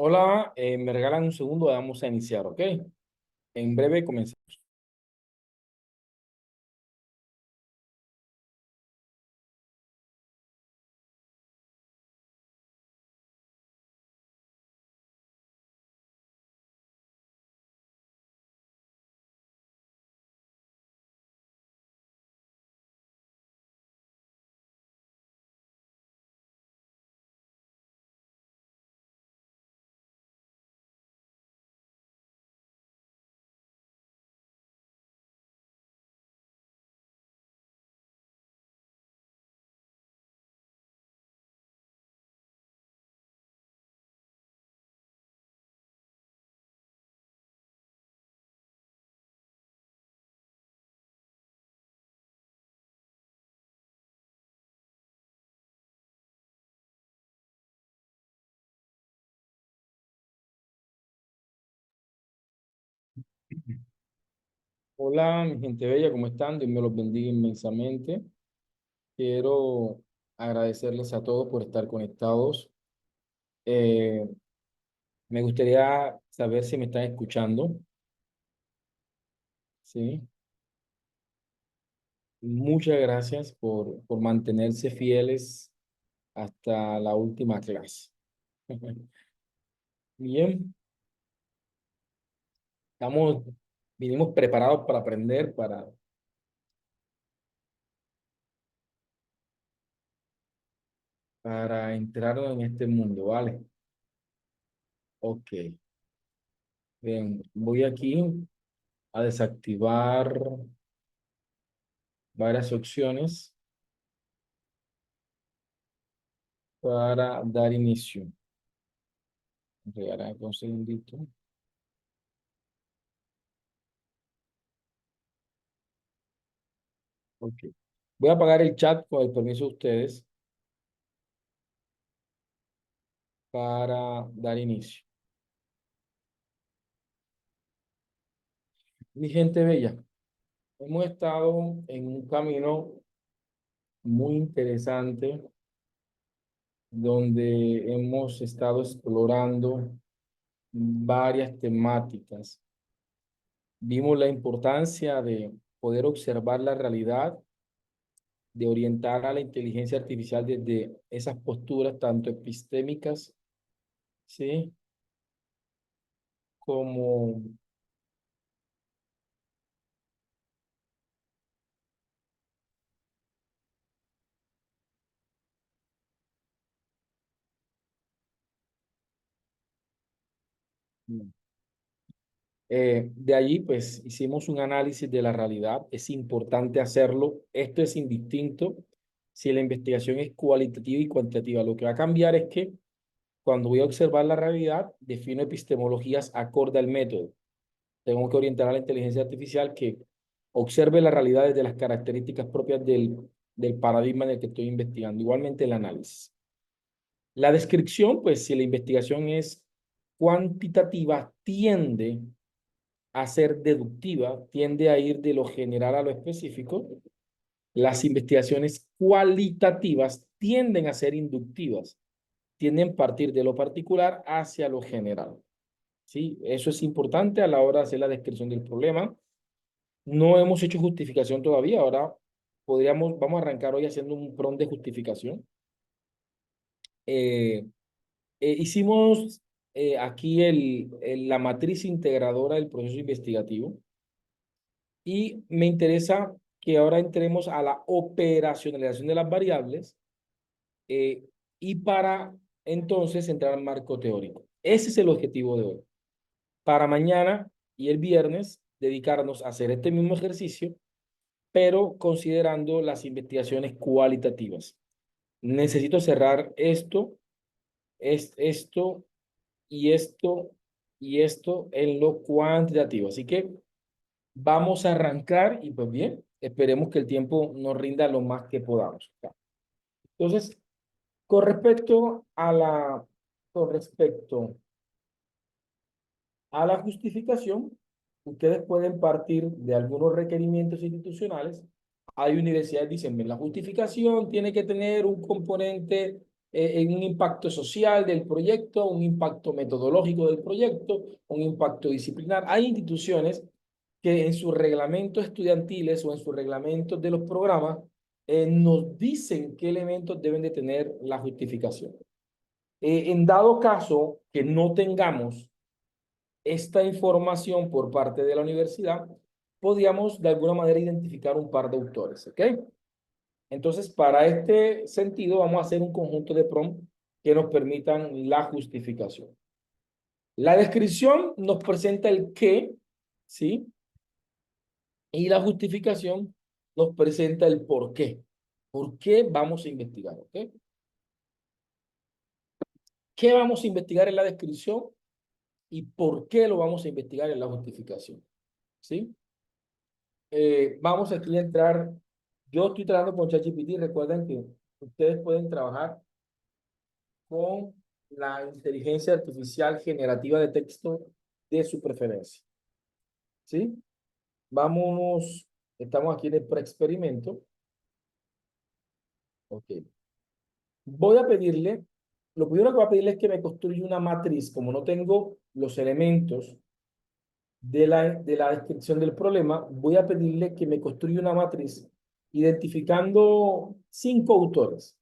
Hola, me regalan un segundo, vamos a iniciar, ¿ok? En breve comenzamos. Hola, mi gente bella, ¿cómo están? Dios me los bendiga inmensamente. Quiero agradecerles a todos por estar conectados. Eh, Me gustaría saber si me están escuchando, ¿sí? Muchas gracias por mantenerse fieles hasta la última clase. Bien, estamos, vinimos preparados para aprender, para entrar en este mundo, ¿vale? Ok. Bien, voy aquí a desactivar varias opciones para dar inicio. Regalar un segundito. Ok. Voy a apagar el chat con el permiso de ustedes para dar inicio. Mi gente bella, hemos estado en un camino muy interesante donde hemos estado explorando varias temáticas. Vimos la importancia de poder observar la realidad, de orientar a la inteligencia artificial desde esas posturas tanto epistémicas, ¿sí? Como de allí, pues hicimos un análisis de la realidad. Es importante hacerlo. Esto es indistinto si la investigación es cualitativa y cuantitativa. Lo que va a cambiar es que cuando voy a observar la realidad, defino epistemologías acorde al método. Tengo que orientar a la inteligencia artificial que observe la realidad desde las características propias del paradigma en el que estoy investigando. Igualmente el análisis. La descripción, pues si la investigación es cuantitativa, tiende a ser deductiva, tiende a ir de lo general a lo específico. Las investigaciones cualitativas tienden a ser inductivas, tienden a partir de lo particular hacia lo general. ¿Sí? Eso es importante a la hora de hacer la descripción del problema. No hemos hecho justificación todavía, ahora vamos a arrancar hoy haciendo un prompt de justificación. Eh, Hicimos aquí la matriz integradora del proceso investigativo y me interesa que ahora entremos a la operacionalización de las variables eh, y para entonces entrar al marco teórico. Ese es el objetivo de hoy. Para mañana y el viernes dedicarnos a hacer este mismo ejercicio, pero considerando las investigaciones cualitativas. Necesito cerrar esto y esto y esto en lo cuantitativo. Así que vamos a arrancar y pues bien, esperemos que el tiempo nos rinda lo más que podamos. Entonces, con respecto a con respecto a la justificación, ustedes pueden partir de algunos requerimientos institucionales. Hay universidades que dicen, la justificación tiene que tener un componente en un impacto social del proyecto, un impacto metodológico del proyecto, un impacto disciplinar. Hay instituciones que en sus reglamentos estudiantiles o en sus reglamentos de los programas nos dicen qué elementos deben de tener la justificación. En dado caso que no tengamos esta información por parte de la universidad, podríamos de alguna manera identificar un par de autores, ¿ok? Entonces, para este sentido, vamos a hacer un conjunto de prompts que nos permitan la justificación. La descripción nos presenta el qué, ¿sí? Y la justificación nos presenta el por qué. ¿Por qué vamos a investigar? ¿Ok? ¿Qué vamos a investigar en la descripción y por qué lo vamos a investigar en la justificación? ¿Sí? Vamos aquí a entrar. Yo estoy trabajando con ChatGPT. Recuerden que ustedes pueden trabajar con la inteligencia artificial generativa de texto de su preferencia. ¿Sí? Vamos, estamos aquí en el preexperimento. Ok. Voy a pedirle, lo primero que voy a pedirle es que me construya una matriz. Como no tengo los elementos de la descripción del problema, voy a pedirle que me construya una matriz identificando 5 autores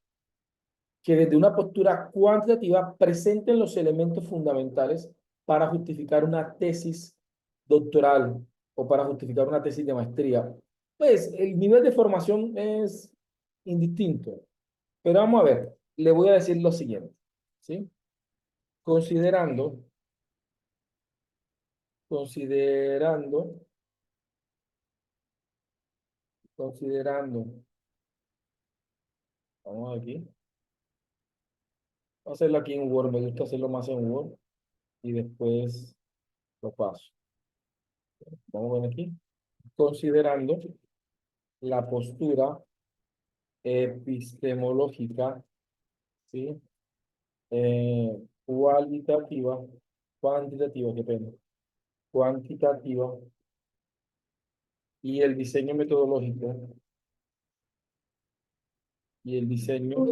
que desde una postura cuantitativa presenten los elementos fundamentales para justificar una tesis doctoral o para justificar una tesis de maestría. Pues el nivel de formación es indistinto, pero vamos a ver, le voy a decir lo siguiente, ¿sí? Considerando, considerando, considerando, vamos aquí, vamos a hacerlo aquí en Word, me gusta hacerlo más en Word y después lo paso. Vamos a ver aquí, considerando la postura epistemológica, ¿sí? Cualitativa, cuantitativa, qué pena, cuantitativa y el diseño metodológico y el diseño,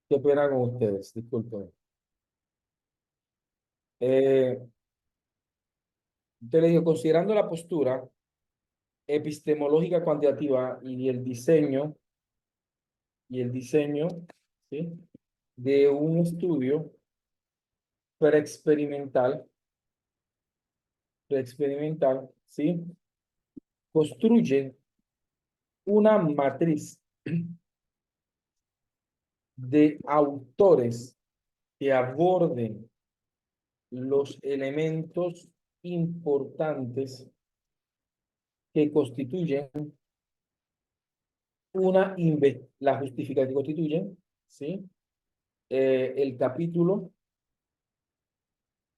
qué pena con ustedes, disculpen. Eh, Te le digo, considerando la postura epistemológica cuantitativa y el diseño, ¿sí? De un estudio preexperimental, preexperimental, ¿sí? Construye una matriz de autores que aborden los elementos importantes que constituyen la justificación que constituyen, ¿sí? El capítulo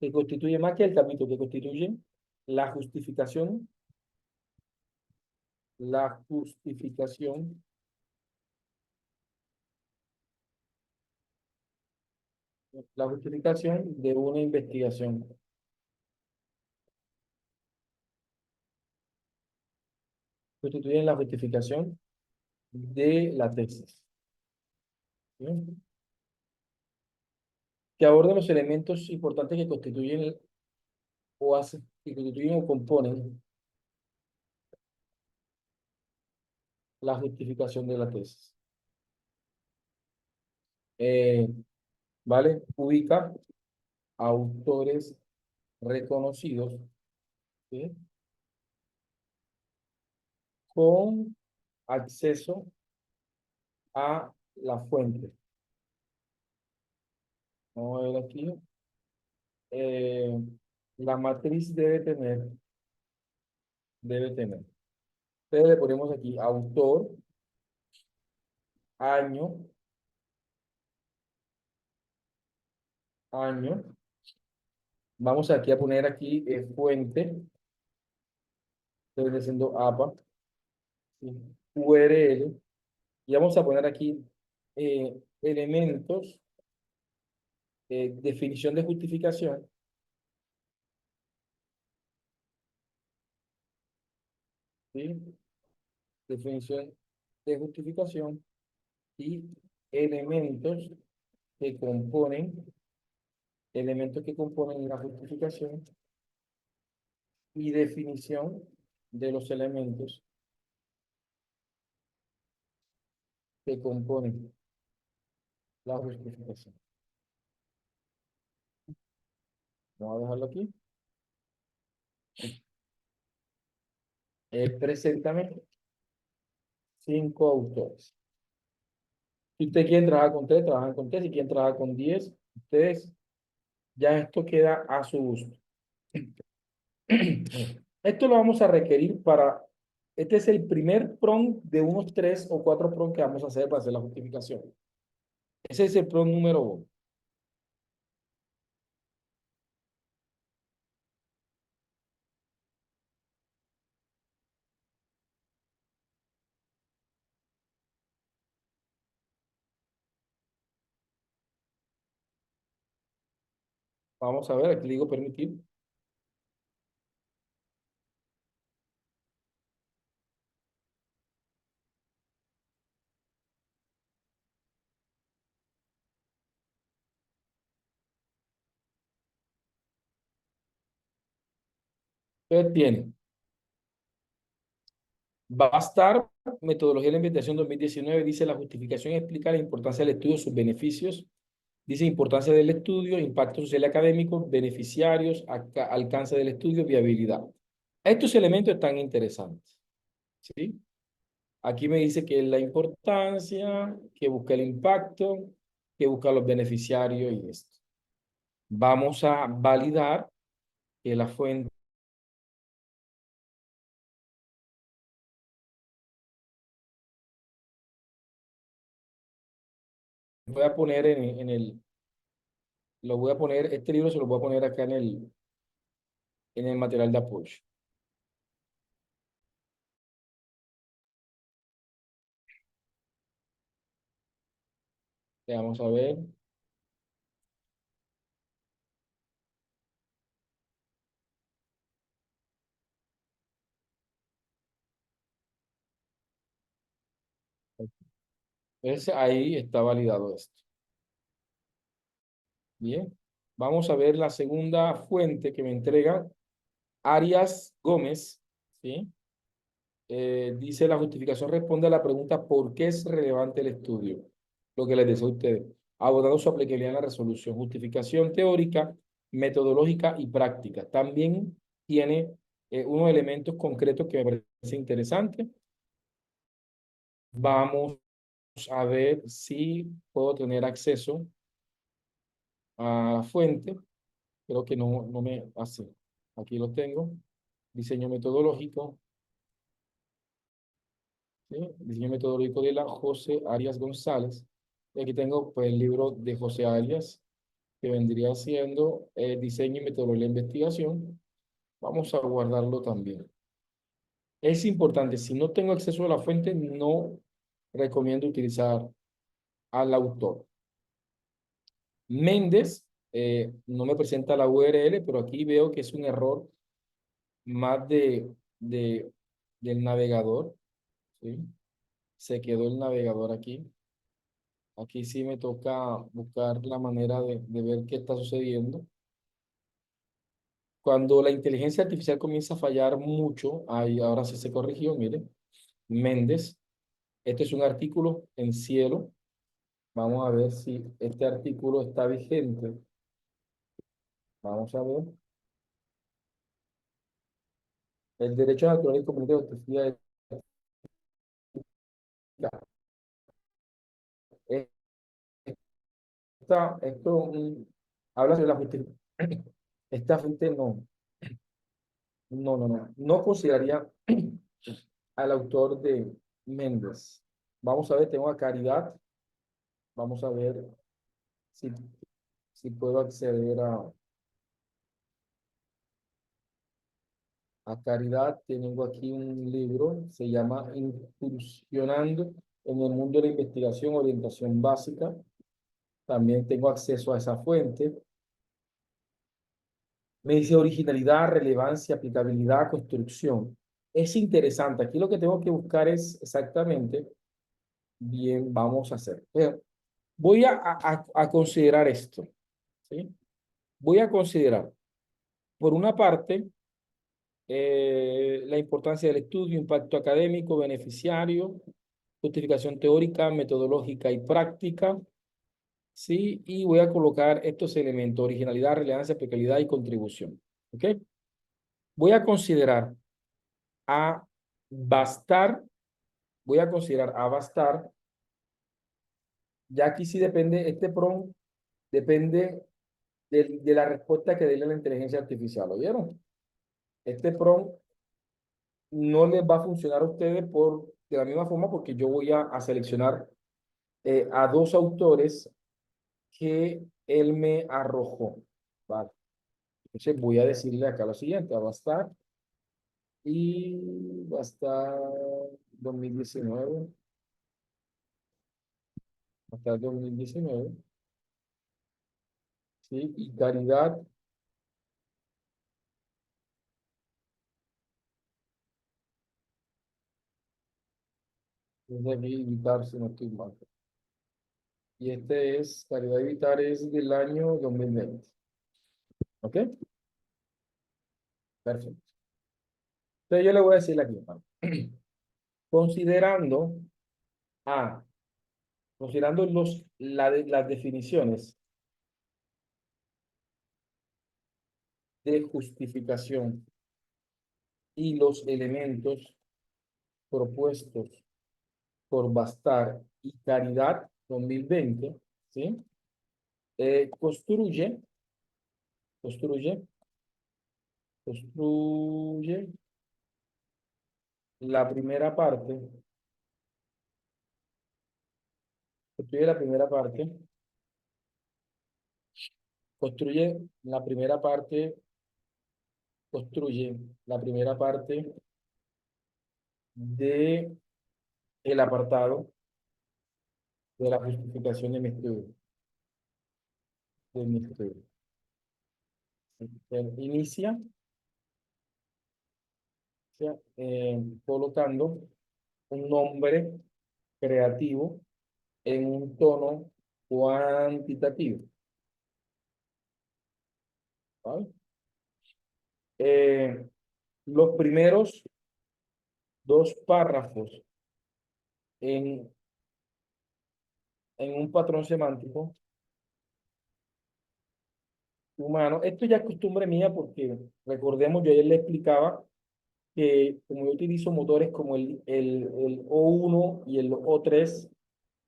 que constituye más que el capítulo que constituye la justificación, la justificación, la justificación de una investigación. constituyen la justificación de la tesis. ¿Sí? Que aborda los elementos importantes que constituyen o hacen, que constituyen o componen la justificación de la tesis. Eh, ¿Vale? Ubica autores reconocidos, ¿sí? Con acceso a la fuente. Vamos a ver aquí. Eh, la matriz debe tener. Entonces le ponemos aquí autor, año, año. Vamos aquí a poner aquí fuente, estoy diciendo APA, ¿sí? URL, y vamos a poner aquí elementos, definición de justificación, ¿sí? Definición de justificación y elementos que componen, elementos que componen la justificación y definición de los elementos que componen la justificación. Vamos a dejarlo aquí. Preséntame 5 autores. Si usted quiere trabajar con 3, trabajan con 3. Si quieren trabajar con 10, ustedes, ya esto queda a su gusto. Esto lo vamos a requerir para, este es el primer prompt de unos 3 o 4 prompts que vamos a hacer para hacer la justificación. Ese es el prompt número 1. Vamos a ver, aquí le digo permitir. Entonces tiene, va a estar metodología de la investigación 2019, dice la justificación explica la importancia del estudio, sus beneficios, dice importancia del estudio, impacto social y académico, beneficiarios, alcance del estudio, viabilidad. Estos elementos están interesantes, ¿sí? Aquí me dice que es la importancia, que busca el impacto, que busca los beneficiarios y esto. Vamos a validar que la fuente, voy a poner lo voy a poner, este libro se lo voy a poner acá en el material de apoyo. Vamos a ver. Ahí está validado esto. Bien. Vamos a ver la segunda fuente que me entrega Arias Gómez, ¿sí? Dice la justificación responde a la pregunta ¿por qué es relevante el estudio? Lo que les decía a ustedes, abordando su aplicabilidad en la resolución, justificación teórica, metodológica y práctica. También tiene unos elementos concretos que me parece interesante. Vamos a ver si puedo tener acceso a la fuente. Creo que no me hace. Aquí lo tengo. Diseño metodológico. ¿Sí? Diseño metodológico de la José Arias González. Y aquí tengo pues, el libro de José Arias, que vendría siendo Diseño y metodología de investigación. Vamos a guardarlo también. Es importante, si no tengo acceso a la fuente, no recomiendo utilizar al autor. Méndez no me presenta la URL, pero aquí veo que es un error más del navegador. ¿sí? Se quedó el navegador aquí. Aquí sí me toca buscar la manera de ver qué está sucediendo. Cuando la inteligencia artificial comienza a fallar mucho, ahí, ahora sí se corrigió, mire, Méndez. Este es un artículo en Cielo. Vamos a ver si este artículo está vigente. Vamos a ver. El derecho natural y comunitario de justicia ética. Esto habla sobre la justicia. Esta fuente no consideraría al autor de Méndez. Vamos a ver, tengo a Caridad. Vamos a ver si, si puedo acceder a Caridad. Tengo aquí un libro, se llama Incursionando en el mundo de la investigación, orientación básica. También tengo acceso a esa fuente. Me dice originalidad, relevancia, aplicabilidad, construcción. Es interesante. Aquí lo que tengo que buscar es exactamente, bien, vamos a hacer. Pero voy a considerar esto, ¿sí? Voy a considerar, por una parte, la importancia del estudio, impacto académico, beneficiario, justificación teórica, metodológica y práctica, ¿sí? Y voy a colocar estos elementos, originalidad, relevancia, aplicabilidad y contribución, ¿ok? Voy a considerar a bastar, voy a considerar a bastar, ya aquí sí depende, este prompt depende de la respuesta que dé la inteligencia artificial, ¿oyeron? Este prompt no les va a funcionar a ustedes de la misma forma porque yo voy a seleccionar a dos autores que él me arrojó, ¿vale? Entonces voy a decirle acá lo siguiente, va a estar y va a estar 2019, va a estar 2019, ¿sí? Y Caridad, es de aquí, Vitar, si no estoy mal. Y este es, Caridad y Vitar es del año 2020, ¿ok? Perfecto. Entonces yo le voy a decir aquí, ¿vale? Considerando, ah, considerando las definiciones de justificación y los elementos propuestos por Bastar y Caridad 2020, ¿sí? Construye, construye, construye la primera parte, construye la primera parte, construye la primera parte, construye la primera parte de el apartado de la justificación de mi estudio. Inicia, o sea, colocando un nombre creativo en un tono cuantitativo, ¿vale? Eh, los primeros dos párrafos en, en un patrón semántico humano. Esto ya es costumbre mía porque recordemos, yo ayer le explicaba que como yo utilizo motores como el O1 y el O3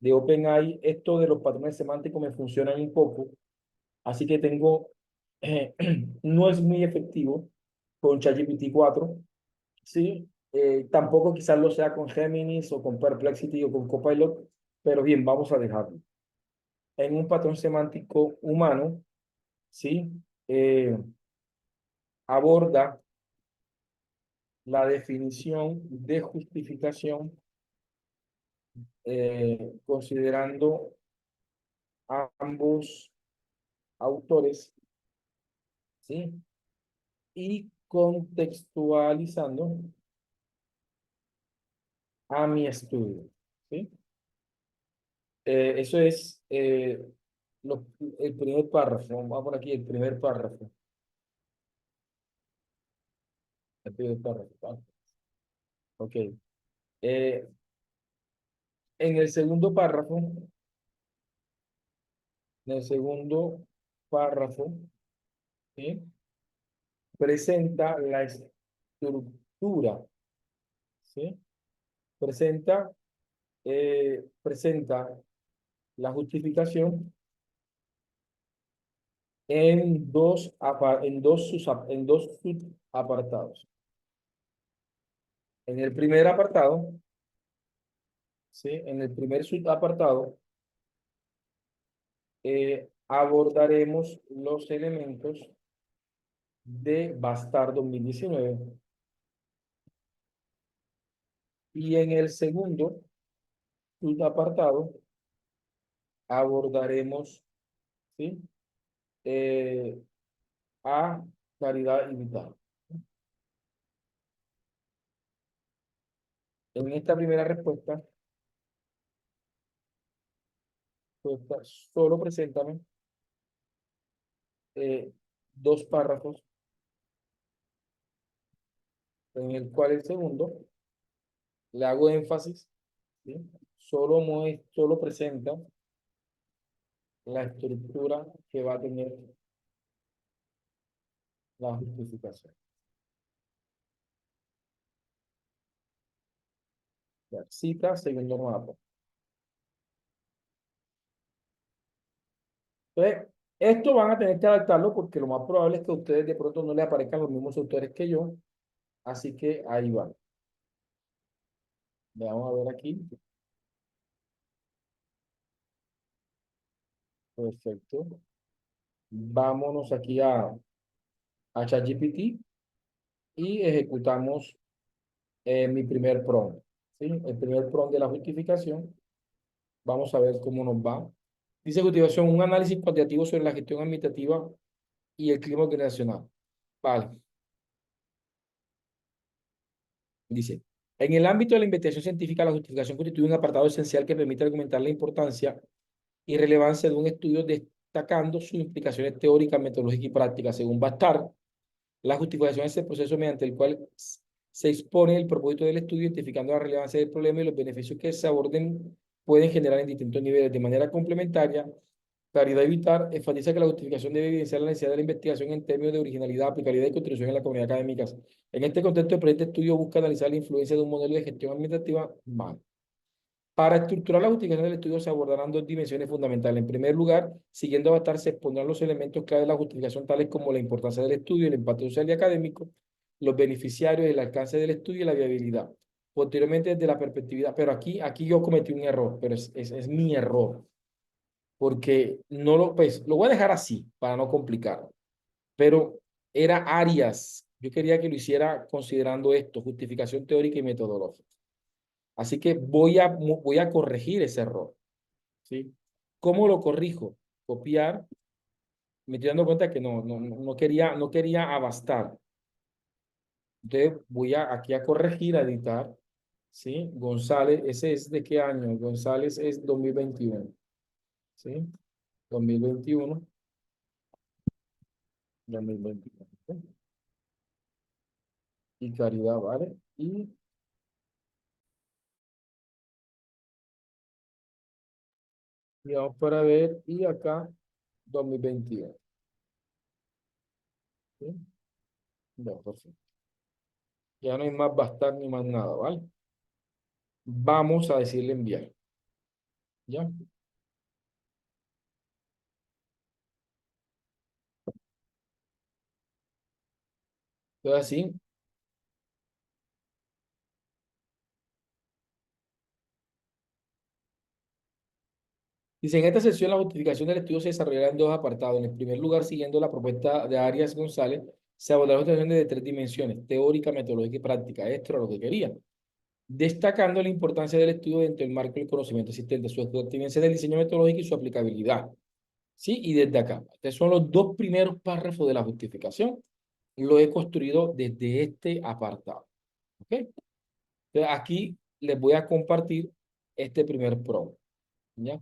de OpenAI, esto de los patrones semánticos me funcionan un poco, así que tengo, eh, no es muy efectivo con ChatGPT 4, ¿sí? Tampoco quizás lo sea con Géminis o con Perplexity o con Copilot, pero bien, vamos a dejarlo. En un patrón semántico humano, ¿sí? Aborda la definición de justificación considerando a ambos autores, ¿sí? Y contextualizando a mi estudio. ¿Sí? Eso es el primer párrafo. Vamos por aquí, el primer párrafo. El primer párrafo. ¿Vale? Ok. Eh, en el segundo párrafo, en el segundo párrafo, ¿sí? Presenta la estructura, ¿sí? Presenta, presenta la justificación en dos subapartados. En el primer apartado, ¿sí? En el primer subapartado, abordaremos los elementos de Bastar 2019. Y en el segundo subapartado, abordaremos, ¿sí? Eh, a Caridad y Vital. En esta primera respuesta solo preséntame eh, dos párrafos, en el cual el segundo le hago énfasis, ¿sí? Solo presenta la estructura que va a tener la justificación. Ya, cita, segundo mapa. Entonces, esto van a tener que adaptarlo porque lo más probable es que a ustedes de pronto no les aparezcan los mismos autores que yo, así que ahí va. Vamos a ver aquí. Perfecto. Vámonos aquí a ChatGPT y ejecutamos mi primer prompt, ¿sí? El primer prompt de la justificación. Vamos a ver cómo nos va. Dice a continuación, un análisis cuantitativo sobre la gestión administrativa y el clima organizacional. Vale. Dice, en el ámbito de la investigación científica, la justificación constituye un apartado esencial que permite argumentar la importancia y relevancia de un estudio destacando sus implicaciones teóricas, metodológicas y prácticas. Según Bastar, la justificación es el proceso mediante el cual se expone el propósito del estudio, identificando la relevancia del problema y los beneficios que se aborden pueden generar en distintos niveles. De manera complementaria, Claridad y Vitar enfatiza que la justificación debe evidenciar la necesidad de la investigación en términos de originalidad, aplicabilidad y contribución en la comunidad académica. En este contexto, el presente estudio busca analizar la influencia de un modelo de gestión administrativa mal. Para estructurar la justificación del estudio se abordarán dos dimensiones fundamentales. En primer lugar, siguiendo a Bastar, se expondrán los elementos clave de la justificación, tales como la importancia del estudio, el impacto social y académico, los beneficiarios, el alcance del estudio y la viabilidad. Posteriormente, desde la perspectiva, pero aquí yo cometí un error, pero es mi error, porque no lo, pues, lo voy a dejar así para no complicarlo, pero era áreas. Yo quería que lo hiciera considerando esto, justificación teórica y metodológica. Así que voy a corregir ese error, ¿sí? ¿Cómo lo corrijo? Copiar. Me estoy dando cuenta que no quería abastar. Entonces voy aquí a corregir, a editar, ¿sí? González, ¿ese es de qué año? González es 2021, ¿sí? 2021, 2021. ¿Sí? Y Caridad, ¿vale? Y vamos para ver, y acá 2021. ¿Sí? Ya, perfecto. Ya no hay más bastar ni más nada, ¿vale? Vamos a decirle enviar. ¿Ya? Entonces así, dice, en esta sesión la justificación del estudio se desarrollará en dos apartados. En el primer lugar, siguiendo la propuesta de Arias González, se abordará la justificación de tres dimensiones, teórica, metodológica y práctica. Esto era lo que quería. Destacando la importancia del estudio dentro del marco del conocimiento existente, su pertinencia del diseño metodológico y su aplicabilidad. ¿Sí? Y desde acá. Estos son los dos primeros párrafos de la justificación. Lo he construido desde este apartado. ¿Ok? Entonces, aquí les voy a compartir este primer prompt, ¿ya?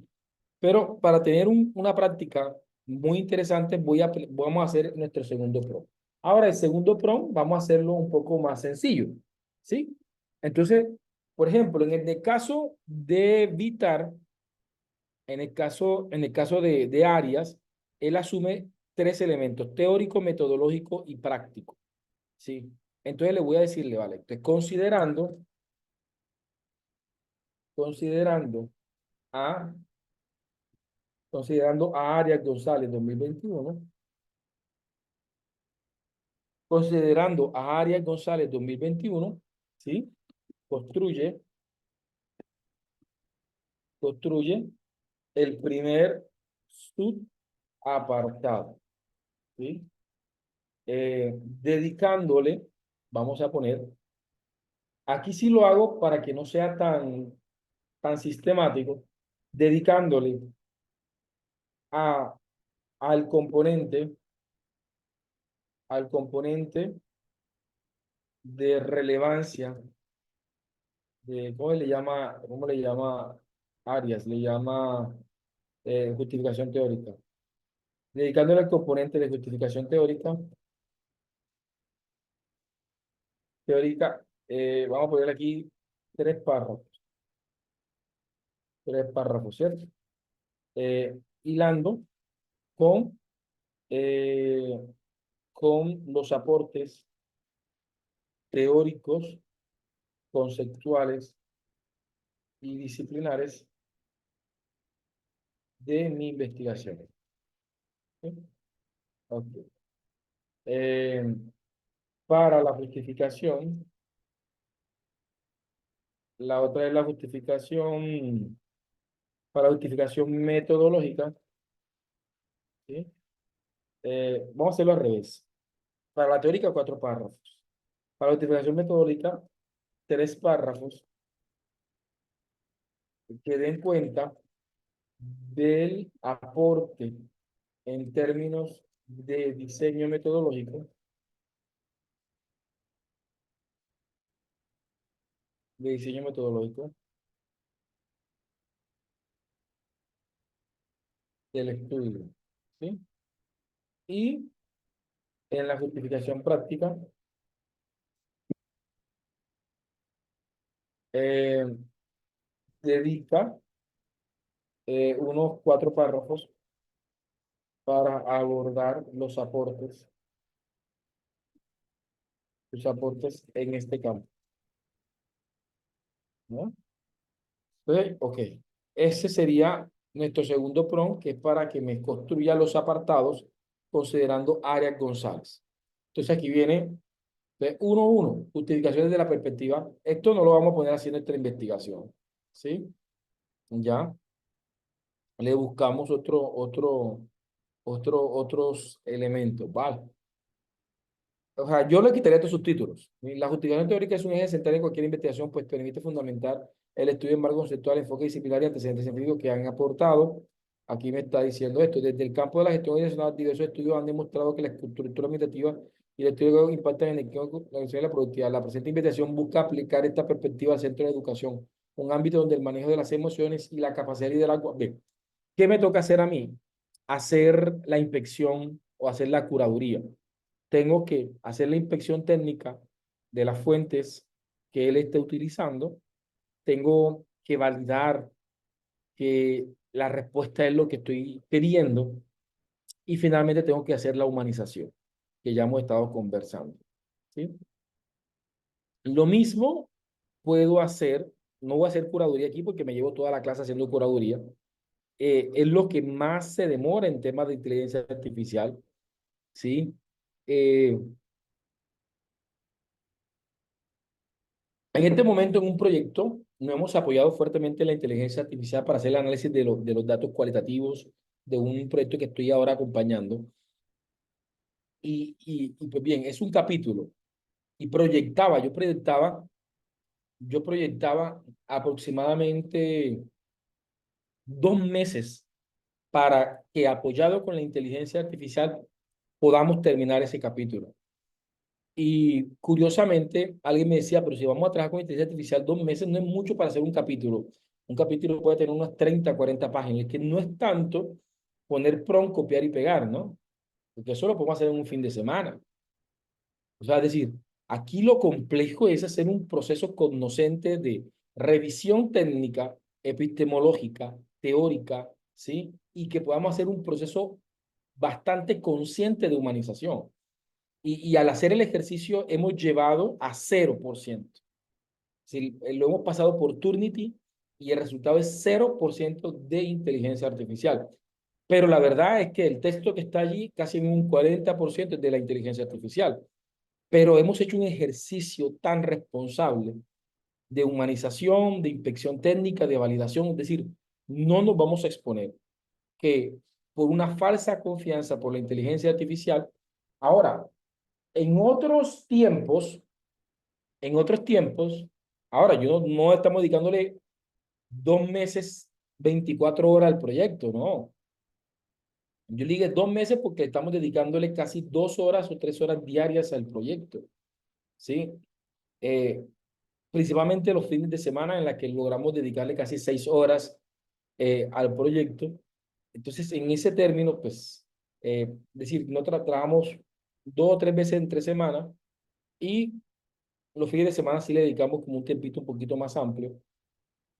Pero para tener una práctica muy interesante, vamos a hacer nuestro segundo prompt. Ahora, el segundo prompt, vamos a hacerlo un poco más sencillo, ¿sí? Entonces, por ejemplo, en el caso de Vitar, en el caso de Arias, él asume tres elementos: teórico, metodológico y práctico, ¿sí? Entonces le voy a decirle, vale, entonces considerando a, considerando a Arias González 2021, considerando a Arias González 2021, ¿sí? Construye, construye el primer subapartado, ¿sí? Dedicándole, vamos a poner, aquí sí lo hago para que no sea tan sistemático, dedicándole a, al componente, al componente de relevancia, cómo le llama Arias? Le llama justificación teórica. Dedicándole al componente de justificación teórica, vamos a poner aquí tres párrafos, ¿cierto? Hilando con, eh, con los aportes teóricos, conceptuales y disciplinares de mi investigación. ¿Sí? Ok. Eh, para la justificación, la otra es la justificación, para la justificación metodológica, ¿sí? Vamos a hacerlo al revés. Para la teórica, cuatro párrafos. Para la justificación metodológica, tres párrafos que den cuenta del aporte en términos de diseño metodológico, de diseño metodológico del estudio, ¿sí? Y en la justificación práctica, eh, dedica unos cuatro párrafos para abordar los aportes en este campo, ¿no? Entonces, ok, ese sería nuestro segundo prompt, que es para que me construya los apartados considerando Arias González. Entonces aquí viene uno, justificaciones de la perspectiva. Esto no lo vamos a poner así en nuestra investigación, ¿sí? Ya le buscamos otros elementos, ¿vale? O sea, yo le quitaría estos subtítulos. La justificación teórica es un eje central en cualquier investigación, pues permite fundamentar el estudio en marco conceptual, enfoque disciplinar y antecedentes científicos que han aportado. Aquí me está diciendo esto. Desde el campo de la gestión organizacional, diversos estudios han demostrado que la estructura administrativa y el estudio impactan en la organización y la productividad. La presente investigación busca aplicar esta perspectiva al centro de educación, un ámbito donde el manejo de las emociones y la capacidad de liderazgo. Bien, ¿qué me toca hacer a mí? Hacer la inspección o hacer la curaduría. Tengo que hacer la inspección técnica de las fuentes que él esté utilizando. Tengo que validar que la respuesta es lo que estoy pidiendo. Y finalmente tengo que hacer la humanización, que ya hemos estado conversando, ¿sí? Lo mismo puedo hacer, no voy a hacer curaduría aquí porque me llevo toda la clase haciendo curaduría. Es lo que más se demora en temas de inteligencia artificial, ¿sí? Eh, En este momento, en un proyecto, nos hemos apoyado fuertemente en la inteligencia artificial para hacer el análisis de los datos cualitativos de un proyecto que estoy ahora acompañando. Pues bien, es un capítulo. Y yo proyectaba aproximadamente 2 meses para que, apoyado con la inteligencia artificial, podamos terminar ese capítulo. Y curiosamente, alguien me decía, pero si vamos a trabajar con inteligencia artificial 2 meses, no es mucho para hacer un capítulo. Un capítulo puede tener unas 30 40 páginas. Es que no es tanto poner prompt, copiar y pegar, ¿no? Porque eso lo podemos hacer en un fin de semana. O sea, es decir, aquí lo complejo es hacer un proceso cognoscente de revisión técnica, epistemológica, teórica, ¿sí? Y que podamos hacer un proceso bastante consciente de humanización. Y al hacer el ejercicio hemos llevado a 0%. Si lo hemos pasado por Turnitin y el resultado es 0% de inteligencia artificial. Pero la verdad es que el texto que está allí, casi en un 40% es de la inteligencia artificial. Pero hemos hecho un ejercicio tan responsable de humanización, de inspección técnica, de validación, es decir, no nos vamos a exponer que por una falsa confianza por la inteligencia artificial, ahora, en otros tiempos, en otros tiempos, ahora yo no estamos dedicándole 2 meses, 24 horas al proyecto, no. Yo le dije 2 meses porque estamos dedicándole casi 2 horas o 3 horas diarias al proyecto, ¿sí? Eh, Principalmente los fines de semana en la que logramos dedicarle casi 6 horas al proyecto. Entonces, en ese término, pues, decir, no trabajamos 2 o 3 veces entre semana y los fines de semana sí le dedicamos como un tiempito un poquito más amplio.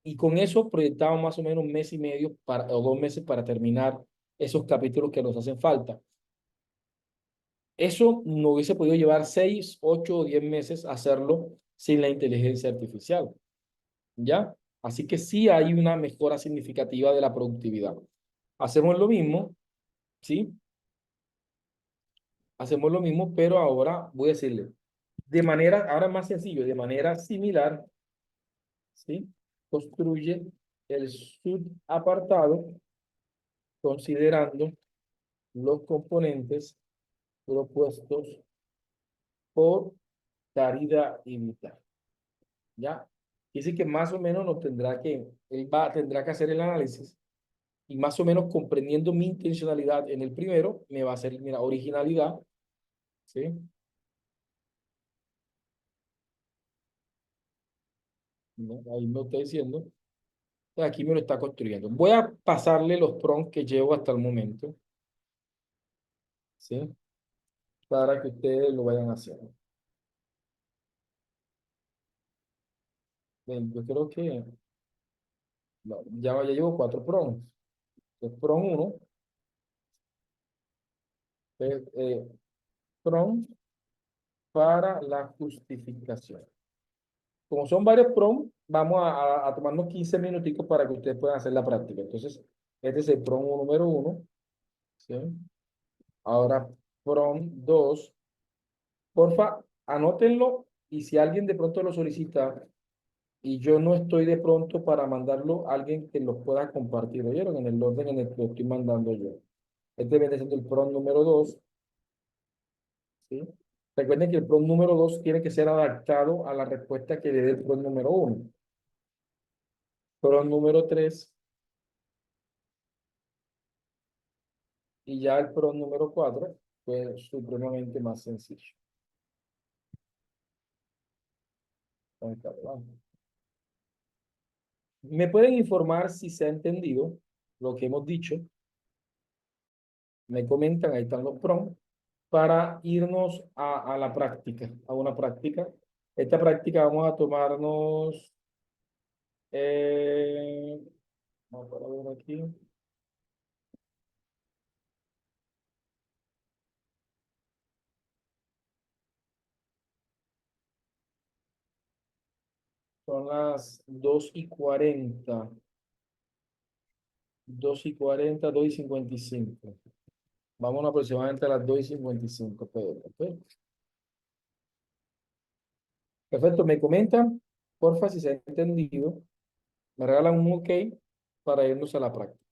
Y con eso proyectamos más o menos 1 mes y medio o 2 meses para terminar esos capítulos que nos hacen falta. Eso no hubiese podido llevar 6, 8 o 10 meses hacerlo sin la inteligencia artificial, ¿ya? Así que sí hay una mejora significativa de la productividad. Hacemos lo mismo, ¿sí? Hacemos lo mismo, pero ahora voy a decirle, ahora más sencillo, de manera similar, ¿sí? Construye el subapartado considerando los componentes propuestos por Darida y Vital, ¿ya? Dice que más o menos tendrá que hacer el análisis y más o menos comprendiendo mi intencionalidad en el primero, me va a hacer, mira, originalidad, ¿sí? ¿No? Ahí me lo está diciendo. Aquí me lo está construyendo. Voy a pasarle los prompts que llevo hasta el momento, ¿sí? Para que ustedes lo vayan haciendo. Ven, yo creo que no, ya llevo 4 prompts. El prompt 1, prompt para la justificación. Como son varios prompts, vamos a tomarnos 15 minuticos para que ustedes puedan hacer la práctica. Entonces, este es el prompt número 1, ¿sí? Ahora, prompt 2. Porfa, anótenlo y si alguien de pronto lo solicita y yo no estoy de pronto para mandarlo, alguien que los pueda compartir, ¿oyeron? En el orden en el que lo estoy mandando yo. Este viene siendo el prompt número 2, ¿sí? Recuerden que el prompt número 2 tiene que ser adaptado a la respuesta que le dé el prompt número 1. Prompt número 3 y ya el prompt número 4 fue supremamente más sencillo. ¿Me pueden informar si se ha entendido lo que hemos dicho? Me comentan, ahí están los prompts, para irnos a la práctica, a una práctica. Esta práctica vamos a tomarnos, eh, vamos a ver aquí, son las 2:40, 2:40, 2:55. Vamos aproximadamente a las 2:55, Pedro, ¿ok? Perfecto, me comentan, porfa, si se ha entendido, me regalan un ok para irnos a la práctica.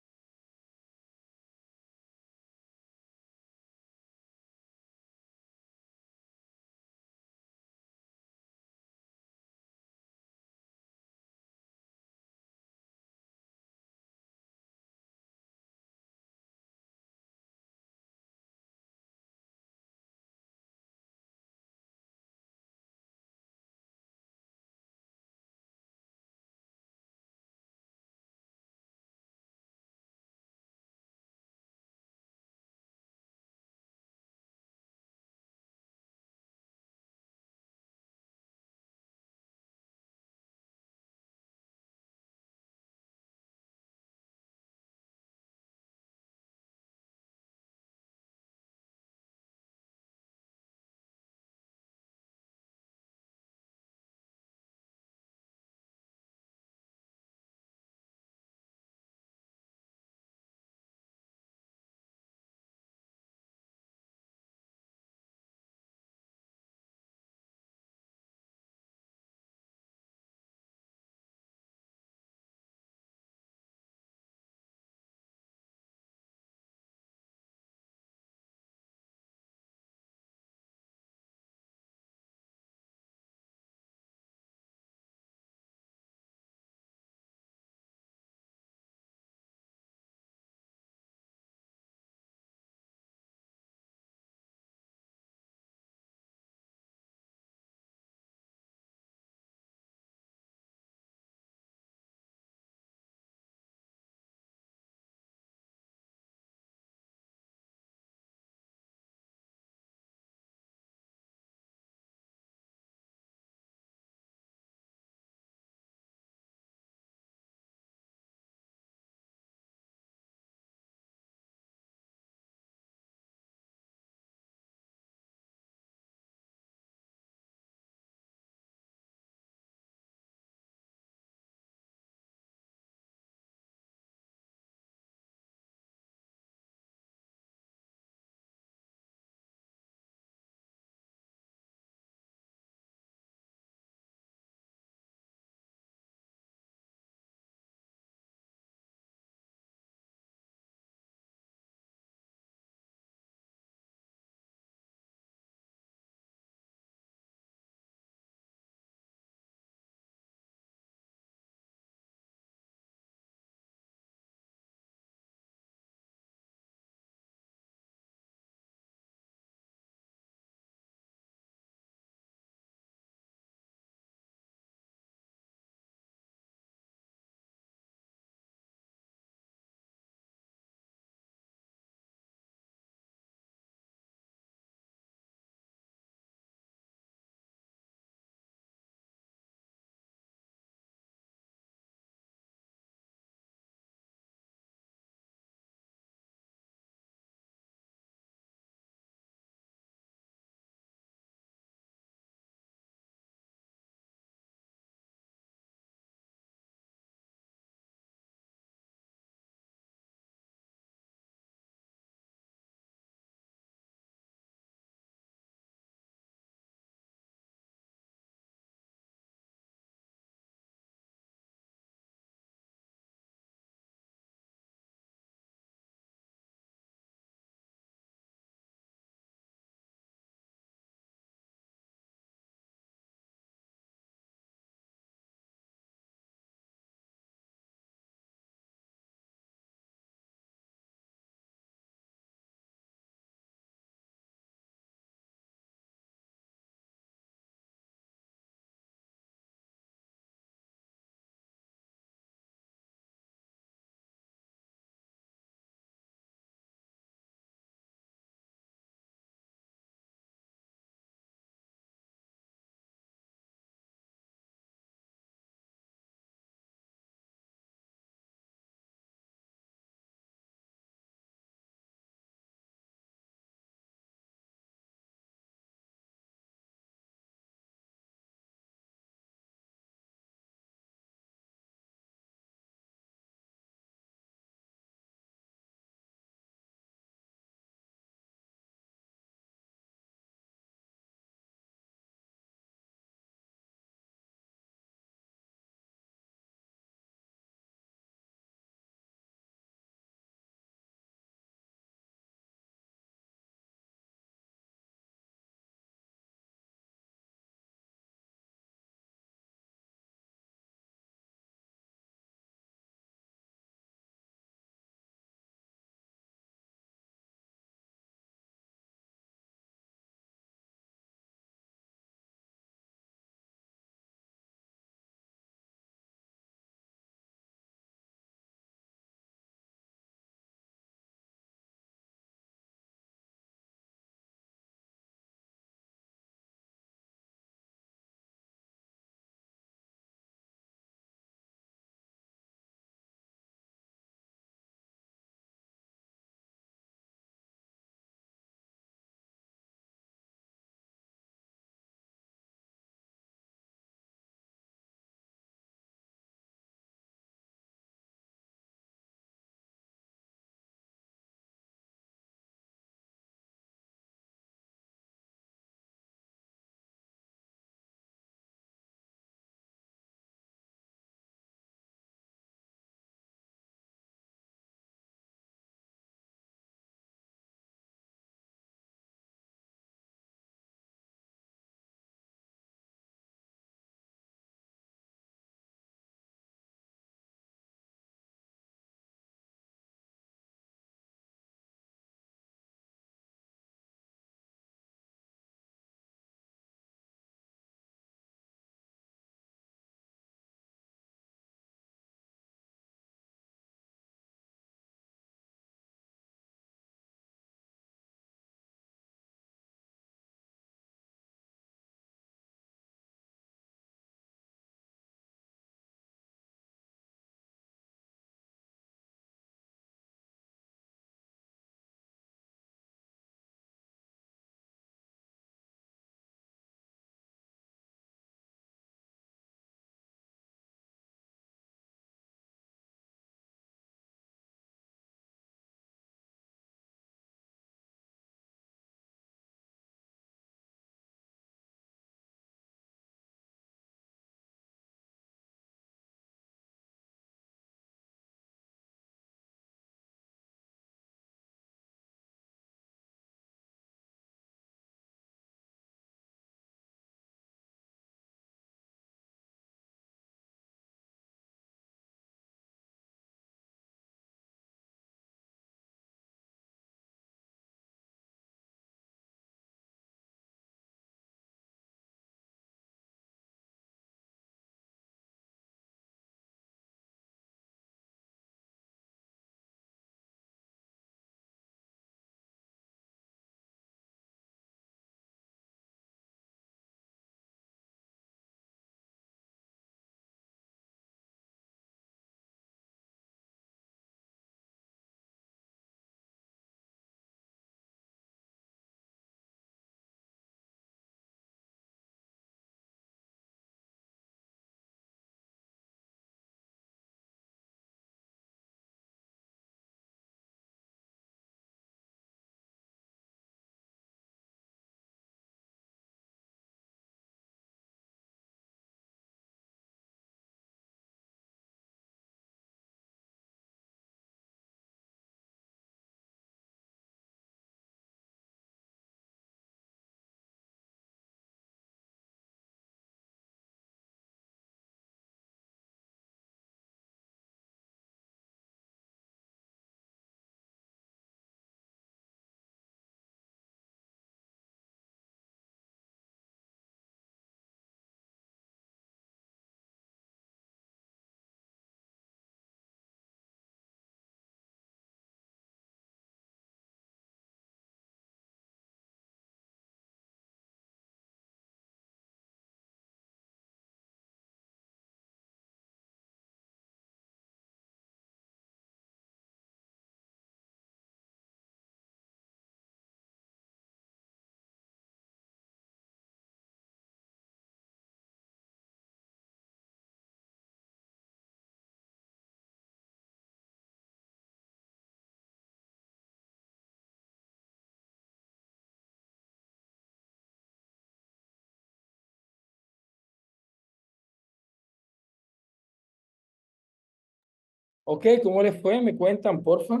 Ok, ¿cómo les fue? ¿Me cuentan, porfa?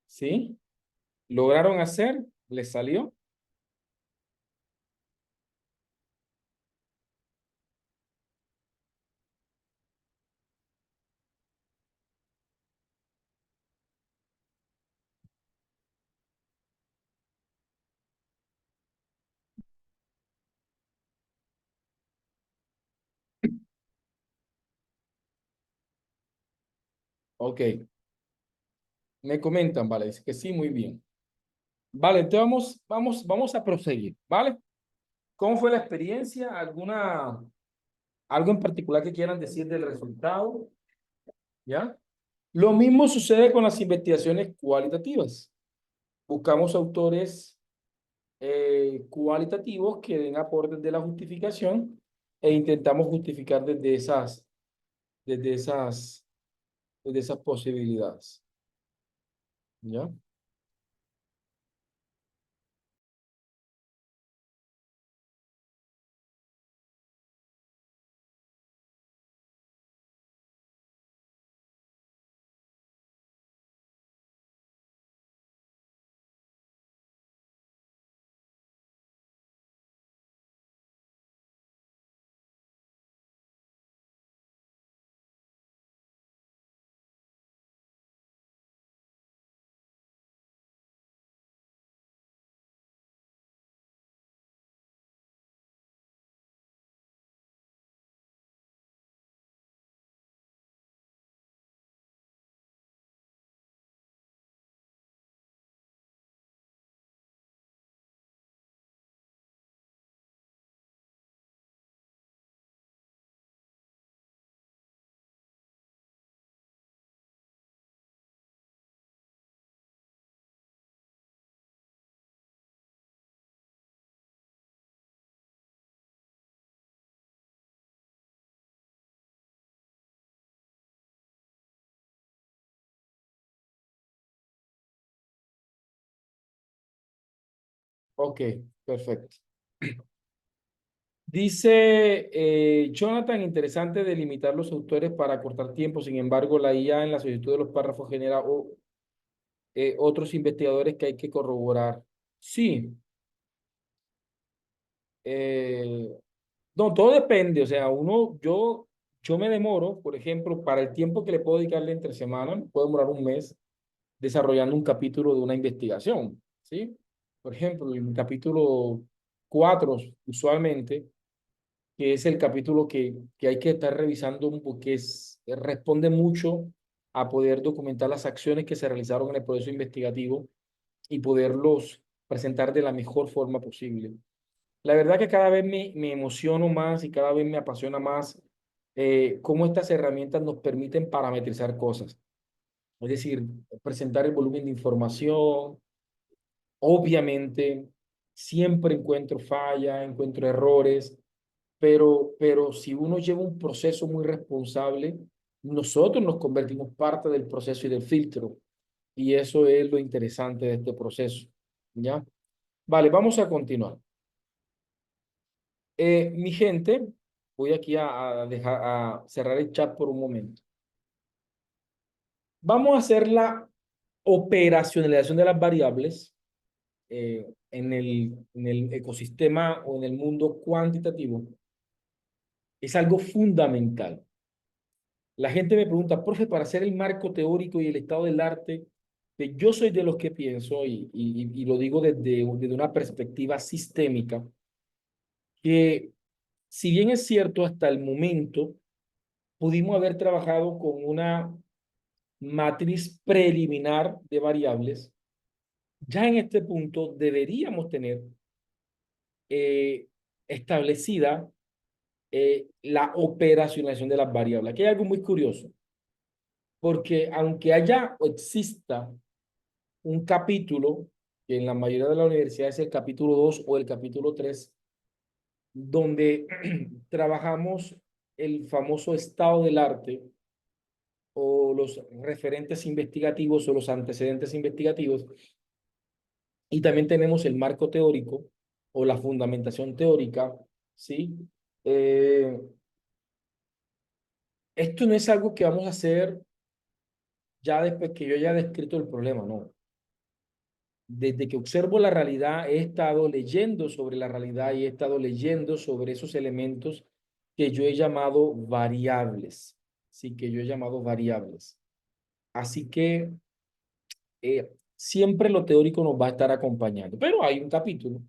¿Sí? ¿Lograron hacer? ¿Les salió? Ok, me comentan, vale, dice que sí, muy bien. Vale, entonces vamos a proseguir, ¿vale? ¿Cómo fue la experiencia? Algo en particular que quieran decir del resultado? ¿Ya? Lo mismo sucede con las investigaciones cualitativas. Buscamos autores cualitativos que den aportes de la justificación e intentamos justificar desde esas, desde esas posibilidades. ¿Ya? Ok, perfecto. Dice Jonathan, interesante delimitar los autores para cortar tiempo. Sin embargo, la IA en la solicitud de los párrafos genera otros investigadores que hay que corroborar. Sí, eh, no, todo depende. O sea, yo me demoro, por ejemplo, para el tiempo que le puedo dedicarle entre semana, me puedo demorar un mes desarrollando un capítulo de una investigación, ¿sí? Por ejemplo, el capítulo 4 usualmente, que es el capítulo que hay que estar revisando porque responde mucho a poder documentar las acciones que se realizaron en el proceso investigativo y poderlos presentar de la mejor forma posible. La verdad que cada vez me emociono más y cada vez me apasiona más cómo estas herramientas nos permiten parametrizar cosas. Es decir, presentar el volumen de información. Obviamente, siempre encuentro fallas, encuentro errores, pero si uno lleva un proceso muy responsable, nosotros nos convertimos parte del proceso y del filtro. Y eso es lo interesante de este proceso. ¿Ya? Vale, vamos a continuar. Mi gente, voy aquí a cerrar el chat por un momento. Vamos a hacer la operacionalización de las variables en el ecosistema o en el mundo cuantitativo. Es algo fundamental. La gente me pregunta, profe, para hacer el marco teórico y el estado del arte, que yo soy de los que pienso, y lo digo desde una perspectiva sistémica, que si bien es cierto, hasta el momento pudimos haber trabajado con una matriz preliminar de variables, ya en este punto deberíamos tener eh, establecida la operacionalización de las variables. Aquí hay algo muy curioso, porque aunque haya o exista un capítulo, que en la mayoría de las universidades es el capítulo 2 o el capítulo 3 donde trabajamos el famoso estado del arte o los referentes investigativos o los antecedentes investigativos, y también tenemos el marco teórico o la fundamentación teórica, ¿sí? Eh, Esto no es algo que vamos a hacer ya después que yo haya descrito el problema, no. Desde que observo la realidad, he estado leyendo sobre la realidad y he estado leyendo sobre esos elementos que yo he llamado variables. Sí, que yo he llamado variables. Así que siempre lo teórico nos va a estar acompañando, pero hay un capítulo.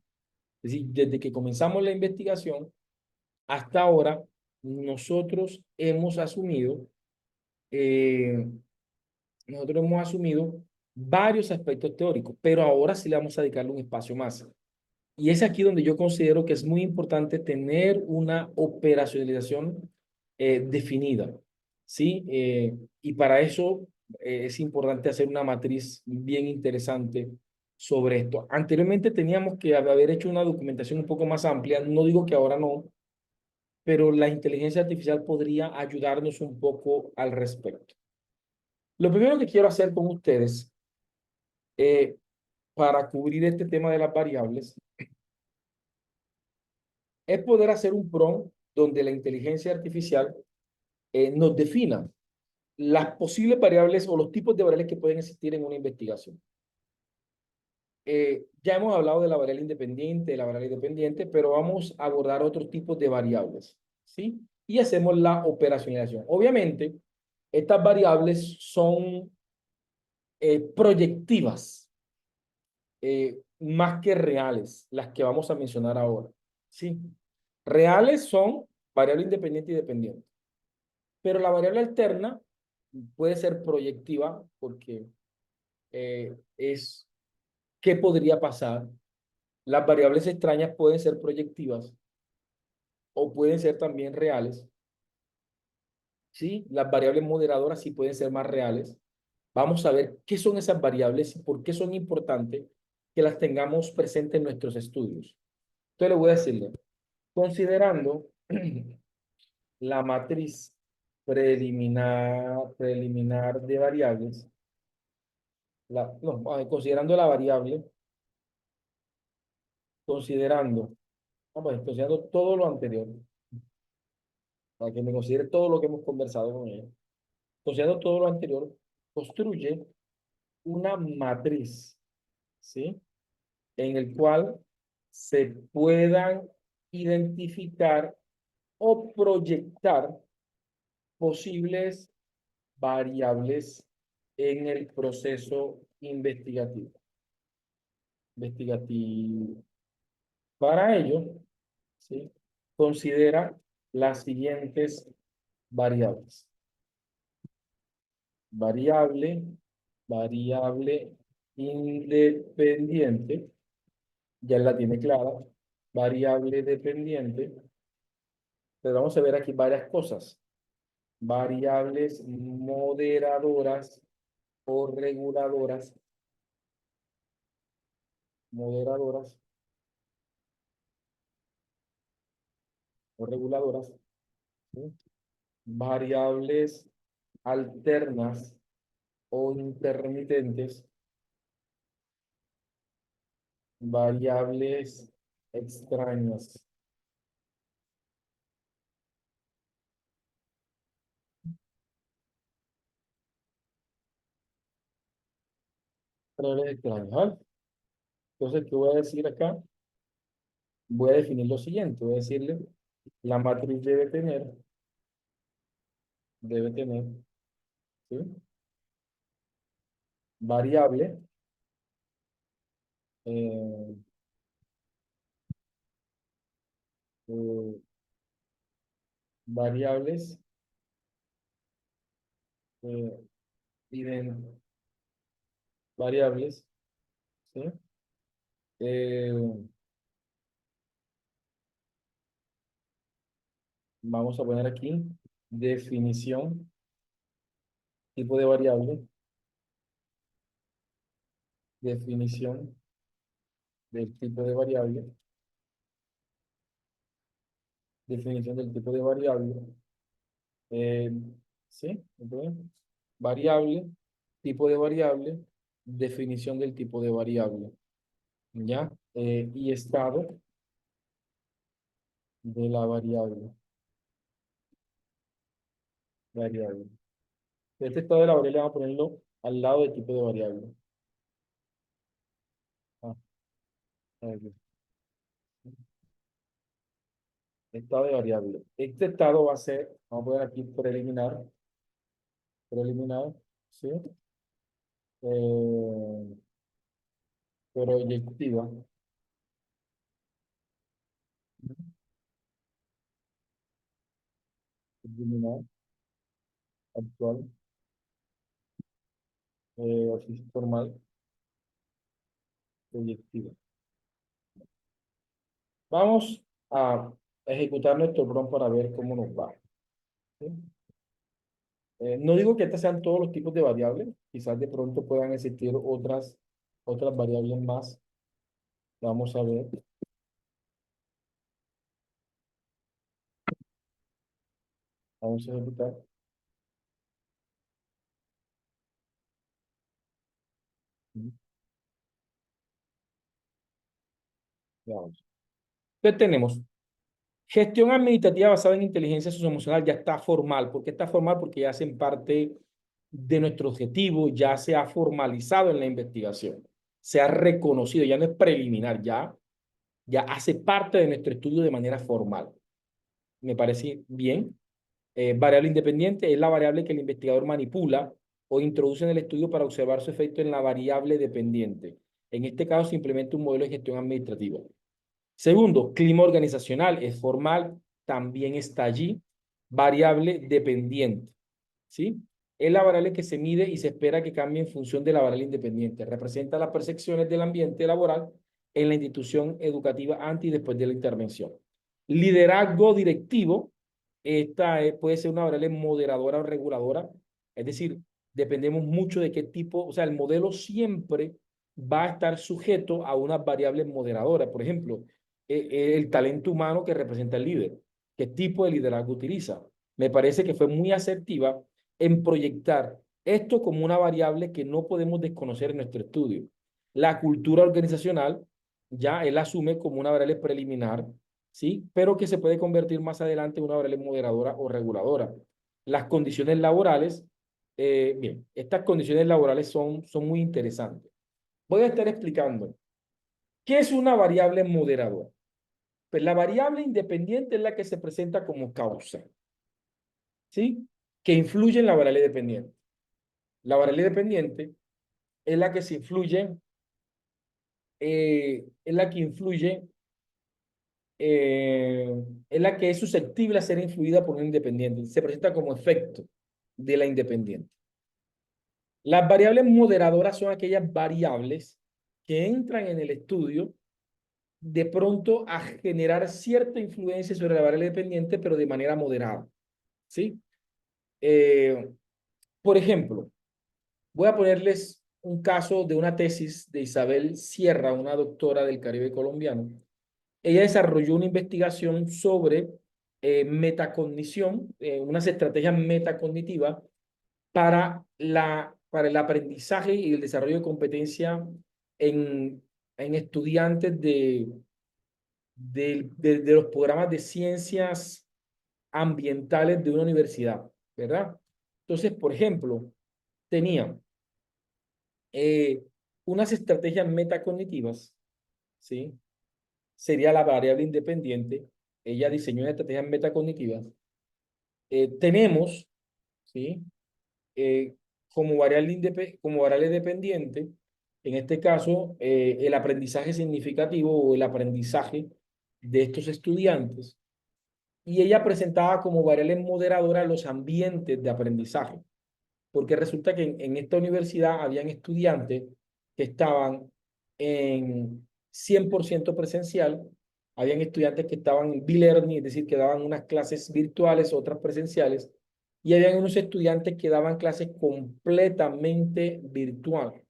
Es decir, desde que comenzamos la investigación hasta ahora, nosotros hemos asumido, eh, nosotros hemos asumido varios aspectos teóricos, pero ahora sí le vamos a dedicarle un espacio más. Y es aquí donde yo considero que es muy importante tener una operacionalización definida, ¿sí? Y para eso es importante hacer una matriz bien interesante sobre esto. Anteriormente teníamos que haber hecho una documentación un poco más amplia, no digo que ahora no, pero la inteligencia artificial podría ayudarnos un poco al respecto. Lo primero que quiero hacer con ustedes eh, para cubrir este tema de las variables es poder hacer un prompt donde la inteligencia artificial nos defina las posibles variables o los tipos de variables que pueden existir en una investigación. Ya hemos hablado de la variable independiente, de la variable dependiente, pero vamos a abordar otros tipos de variables, ¿sí? Y hacemos la operacionalización. Obviamente, estas variables son proyectivas, más que reales, las que vamos a mencionar ahora, ¿sí? Reales son variable independiente y dependiente. Pero la variable alterna puede ser proyectiva porque es qué podría pasar. Las variables extrañas pueden ser proyectivas o pueden ser también reales. ¿Sí? Las variables moderadoras sí pueden ser más reales. Vamos a ver qué son esas variables y por qué son importantes que las tengamos presentes en nuestros estudios. Entonces le voy a decirle, considerando la matriz preliminar de variables, considerando la variable, considerando todo lo anterior, para que me considere todo lo que hemos conversado con ella, considerando todo lo anterior, construye una matriz, ¿sí? En el cual se puedan identificar o proyectar posibles variables en el proceso investigativo. Para ello, ¿sí? Considera las siguientes variables. Variable, variable independiente, ya la tiene clara. Variable dependiente, pero vamos a ver aquí varias cosas. Variables moderadoras o moderadoras o reguladoras, ¿sí? Variables alternas o intermitentes, variables extrañas. Variables extrañas, ¿vale? Entonces, ¿qué voy a decir acá? Voy a definir lo siguiente. Voy a decirle, la matriz debe tener, ¿sí? Variable, eh, eh, variables, eh, variables, ¿sí? Eh, vamos a poner aquí definición, tipo de variable, definición del tipo de variable, definición del tipo de variable, eh, ¿sí? Entonces, variable, tipo de variable, definición del tipo de variable, ¿ya? Y estado de la variable. Este estado de la variable vamos a ponerlo al lado de tipo de variable. Ah, aquí. Estado de variable. Este estado va a ser, vamos a poner aquí preliminar, ¿sí? Eh, proyectiva, preliminar, actual, así formal, proyectiva. Vamos a ejecutar nuestro prompt para ver cómo nos va. ¿Sí? No digo que estos sean todos los tipos de variables, quizás de pronto puedan existir otras variables más. Vamos a ver, vamos a ejecutar. Veamos. Entonces tenemos gestión administrativa basada en inteligencia socioemocional, ya está formal. ¿Por qué está formal? Porque ya hacen parte de nuestro objetivo, ya se ha formalizado en la investigación, se ha reconocido, ya no es preliminar, ya hace parte de nuestro estudio de manera formal. Me parece bien. Variable independiente es la variable que el investigador manipula o introduce en el estudio para observar su efecto en la variable dependiente. En este caso, se implementa un modelo de gestión administrativa. Segundo, clima organizacional es formal, también está allí. Variable dependiente, ¿sí? Es la variable que se mide y se espera que cambie en función de la variable independiente. Representa las percepciones del ambiente laboral en la institución educativa antes y después de la intervención. Liderazgo directivo, esta puede ser una variable moderadora o reguladora, es decir, dependemos mucho de qué tipo, o sea, el modelo siempre va a estar sujeto a unas variables moderadoras. Por ejemplo, el talento humano que representa el líder, qué tipo de liderazgo utiliza. Me parece que fue muy asertiva en proyectar esto como una variable que no podemos desconocer en nuestro estudio. La cultura organizacional ya él asume como una variable preliminar, ¿sí? Pero que se puede convertir más adelante en una variable moderadora o reguladora. Las condiciones laborales, bien, estas condiciones laborales son muy interesantes. Voy a estar explicando qué es una variable moderadora. Pues la variable independiente es la que se presenta como causa, ¿sí? Que influye en la variable dependiente. La variable dependiente es la que se influye, es la que influye, es la que es susceptible a ser influida por un independiente. Se presenta como efecto de la independiente. Las variables moderadoras son aquellas variables que entran en el estudio de pronto a generar cierta influencia sobre la variable dependiente, pero de manera moderada, ¿sí? Eh, por ejemplo, voy a ponerles un caso de una tesis de Isabel Sierra, una doctora del Caribe colombiano. Ella desarrolló una investigación sobre metacognición, unas estrategias metacognitivas para el aprendizaje y el desarrollo de competencia en, en estudiantes de los programas de ciencias ambientales de una universidad, ¿verdad? Entonces, por ejemplo, tenía eh, unas estrategias metacognitivas, ¿sí? Sería la variable independiente. Ella diseñó unas estrategias metacognitivas. Tenemos, ¿sí? Eh, como variable dependiente, en este caso, el aprendizaje significativo o el aprendizaje de estos estudiantes. Y ella presentaba como variable moderadora los ambientes de aprendizaje, porque resulta que en esta universidad habían estudiantes que estaban en 100% presencial, habían estudiantes que estaban en B-Learning, es decir, que daban unas clases virtuales, otras presenciales, y habían unos estudiantes que daban clases completamente virtual.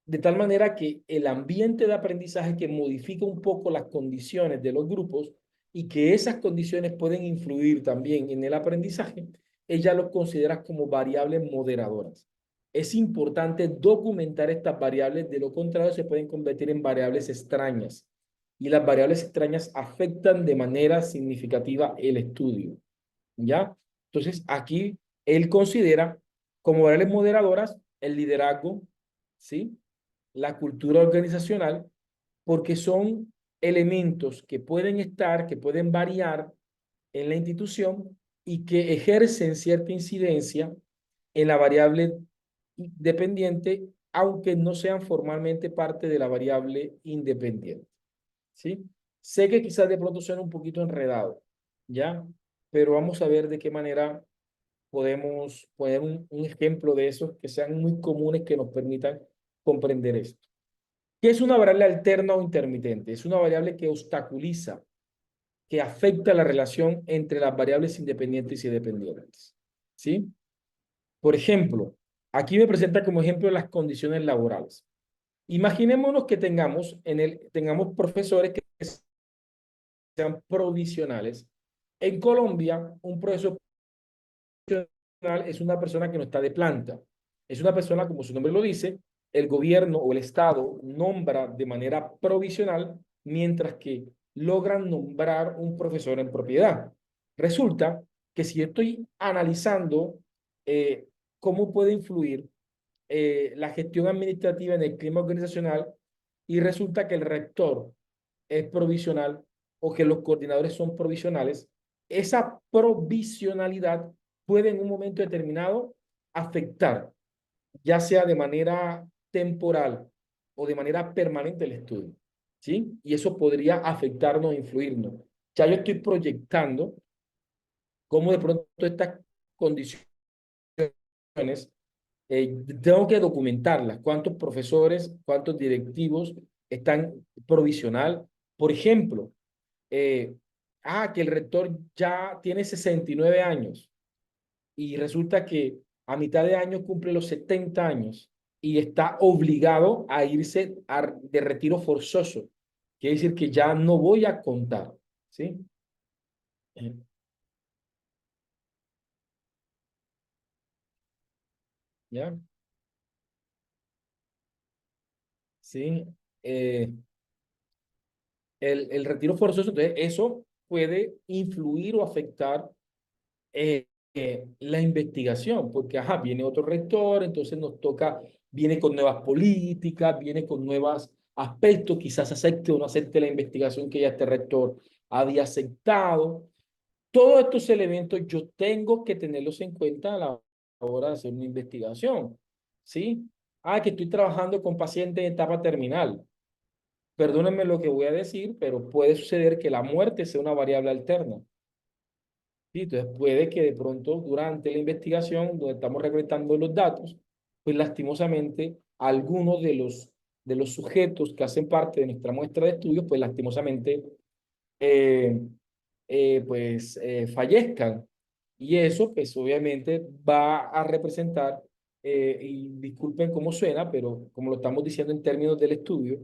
De tal manera que el ambiente de aprendizaje que modifica un poco las condiciones de los grupos y que esas condiciones pueden influir también en el aprendizaje, ella los considera como variables moderadoras. Es importante documentar estas variables, de lo contrario se pueden convertir en variables extrañas y las variables extrañas afectan de manera significativa el estudio, ¿ya? Entonces aquí él considera como variables moderadoras el liderazgo, ¿sí? La cultura organizacional, porque son elementos que pueden estar, que pueden variar en la institución y que ejercen cierta incidencia en la variable dependiente, aunque no sean formalmente parte de la variable independiente, ¿sí? Sé que quizás de pronto suena un poquito enredado, ¿ya? Pero vamos a ver de qué manera podemos poner un ejemplo de esos que sean muy comunes que nos permitan comprender esto. ¿Qué es una variable alterna o intermitente? Es una variable que obstaculiza, que afecta la relación entre las variables independientes y dependientes, ¿sí? Por ejemplo, aquí me presenta como ejemplo las condiciones laborales. Imaginémonos que tengamos profesores que sean provisionales. En Colombia, un profesor es una persona que no está de planta. Es una persona, como su nombre lo dice, el gobierno o el Estado nombra de manera provisional, mientras que logran nombrar un profesor en propiedad. Resulta que si estoy analizando eh, cómo puede influir la gestión administrativa en el clima organizacional y resulta que el rector es provisional o que los coordinadores son provisionales, esa provisionalidad puede en un momento determinado afectar, ya sea de manera temporal o de manera permanente el estudio, ¿sí? Y eso podría afectarnos e influirnos. Ya yo estoy proyectando cómo de pronto estas condiciones tengo que documentarlas. ¿Cuántos profesores, cuántos directivos están provisional? Por ejemplo, eh, que el rector ya tiene 69 años y resulta que a mitad de año cumple los 70 años y está obligado a irse de retiro forzoso. Quiere decir que ya no voy a contar, ¿sí? Eh, ¿Ya? Sí. Eh, el retiro forzoso, entonces eso puede influir o afectar la investigación, porque ajá, viene otro rector, entonces nos toca, viene con nuevas políticas, viene con nuevos aspectos, quizás acepte o no acepte la investigación que ya este rector había aceptado. Todos estos elementos yo tengo que tenerlos en cuenta a la hora de hacer una investigación, ¿sí? Que estoy trabajando con pacientes en etapa terminal. Perdónenme lo que voy a decir, pero puede suceder que la muerte sea una variable alterna. ¿Sí? Entonces puede que de pronto durante la investigación, donde estamos recolectando los datos, pues lastimosamente algunos de los sujetos que hacen parte de nuestra muestra de estudios, pues lastimosamente eh, fallezcan. Y eso pues obviamente va a representar, y disculpen cómo suena, pero como lo estamos diciendo en términos del estudio,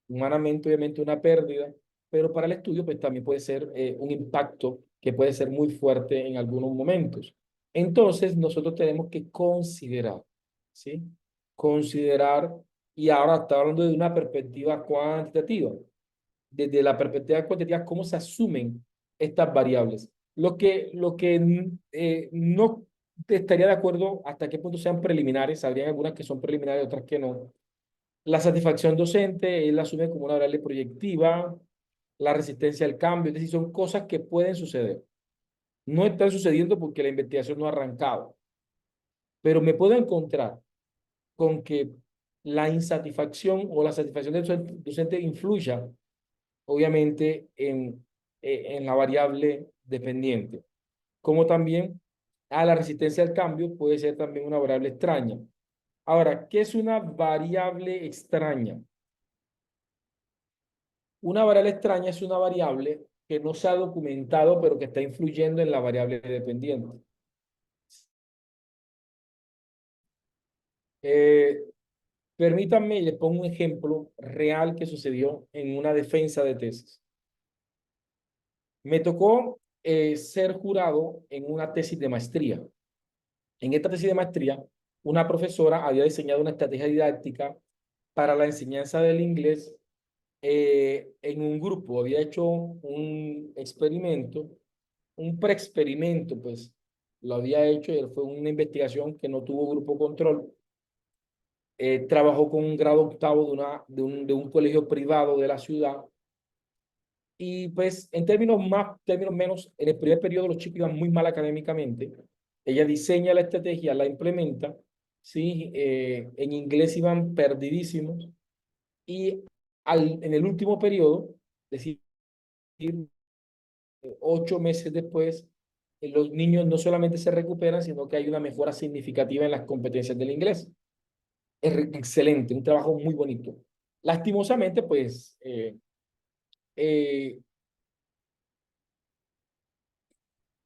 humanamente obviamente una pérdida, pero para el estudio pues también puede ser un impacto que puede ser muy fuerte en algunos momentos. Entonces nosotros tenemos que considerar, ¿sí? Considerar, y ahora está hablando de una perspectiva cuantitativa, desde la perspectiva cuantitativa, cómo se asumen estas variables. Lo que no estaría de acuerdo hasta qué punto sean preliminares, habrían algunas que son preliminares, otras que no. La satisfacción docente, él la asume como una variable proyectiva, la resistencia al cambio, es decir, son cosas que pueden suceder. No están sucediendo porque la investigación no ha arrancado, pero me puedo encontrar con que la insatisfacción o la satisfacción del docente influya, obviamente, en la variable dependiente, como también a la resistencia al cambio puede ser también una variable extraña. Ahora, ¿qué es una variable extraña? Una variable extraña es una variable que no se ha documentado, pero que está influyendo en la variable dependiente. Eh, Permítanme, les pongo un ejemplo real que sucedió en una defensa de tesis. Me tocó ser jurado en una tesis de maestría. En esta tesis de maestría, una profesora había diseñado una estrategia didáctica para la enseñanza del inglés en un grupo. Había hecho un experimento, un preexperimento, pues lo había hecho y fue una investigación que no tuvo grupo control. trabajó con un grado octavo de un colegio privado de la ciudad. Y pues en términos más, términos menos, en el primer periodo los chicos iban muy mal académicamente. Ella diseña la estrategia, la implementa, ¿sí? En inglés iban perdidísimos. Y en el último periodo, es decir, 8 meses después, los niños no solamente se recuperan, sino que hay una mejora significativa en las competencias del inglés. Es excelente, un trabajo muy bonito. Lastimosamente, pues, eh,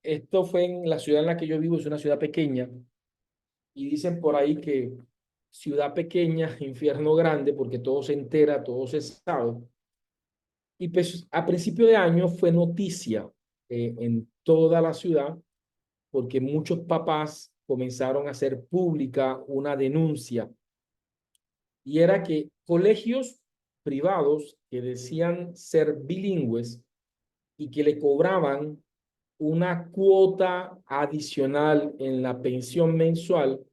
esto fue en la ciudad en la que yo vivo, es una ciudad pequeña, y dicen por ahí que ciudad pequeña, infierno grande, porque todo se entera, todo se sabe. Y pues a principio de año fue noticia en toda la ciudad, porque muchos papás comenzaron a hacer pública una denuncia, y era que colegios privados que decían ser bilingües y que le cobraban una cuota adicional en la pensión mensual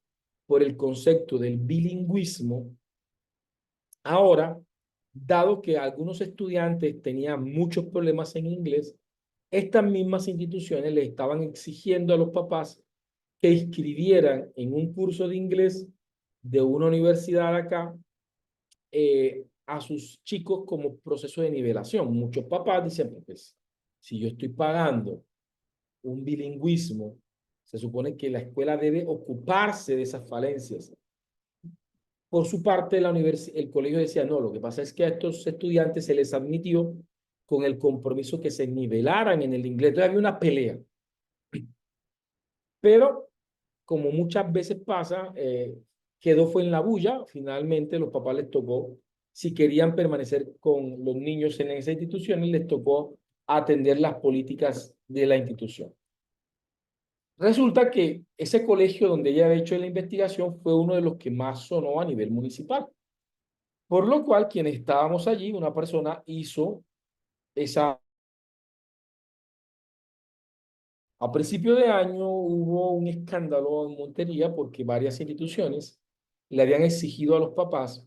por el concepto del bilingüismo. Ahora, dado que algunos estudiantes tenían muchos problemas en inglés, estas mismas instituciones le estaban exigiendo a los papás que inscribieran en un curso de inglés de una universidad acá a sus chicos como proceso de nivelación. Muchos papás dicen, pues, si yo estoy pagando un bilingüismo, se supone que la escuela debe ocuparse de esas falencias. Por su parte, el colegio decía, no, lo que pasa es que a estos estudiantes se les admitió con el compromiso que se nivelaran en el inglés. Entonces había una pelea. Pero, como muchas veces pasa, quedó fue en la bulla. Finalmente, los papás les tocó, si querían permanecer con los niños en esa institución, les tocó atender las políticas de la institución. Resulta que ese colegio donde ella había hecho la investigación fue uno de los que más sonó a nivel municipal. Por lo cual, quienes estábamos allí, una persona hizo esa... A principio de año hubo un escándalo en Montería porque varias instituciones le habían exigido a los papás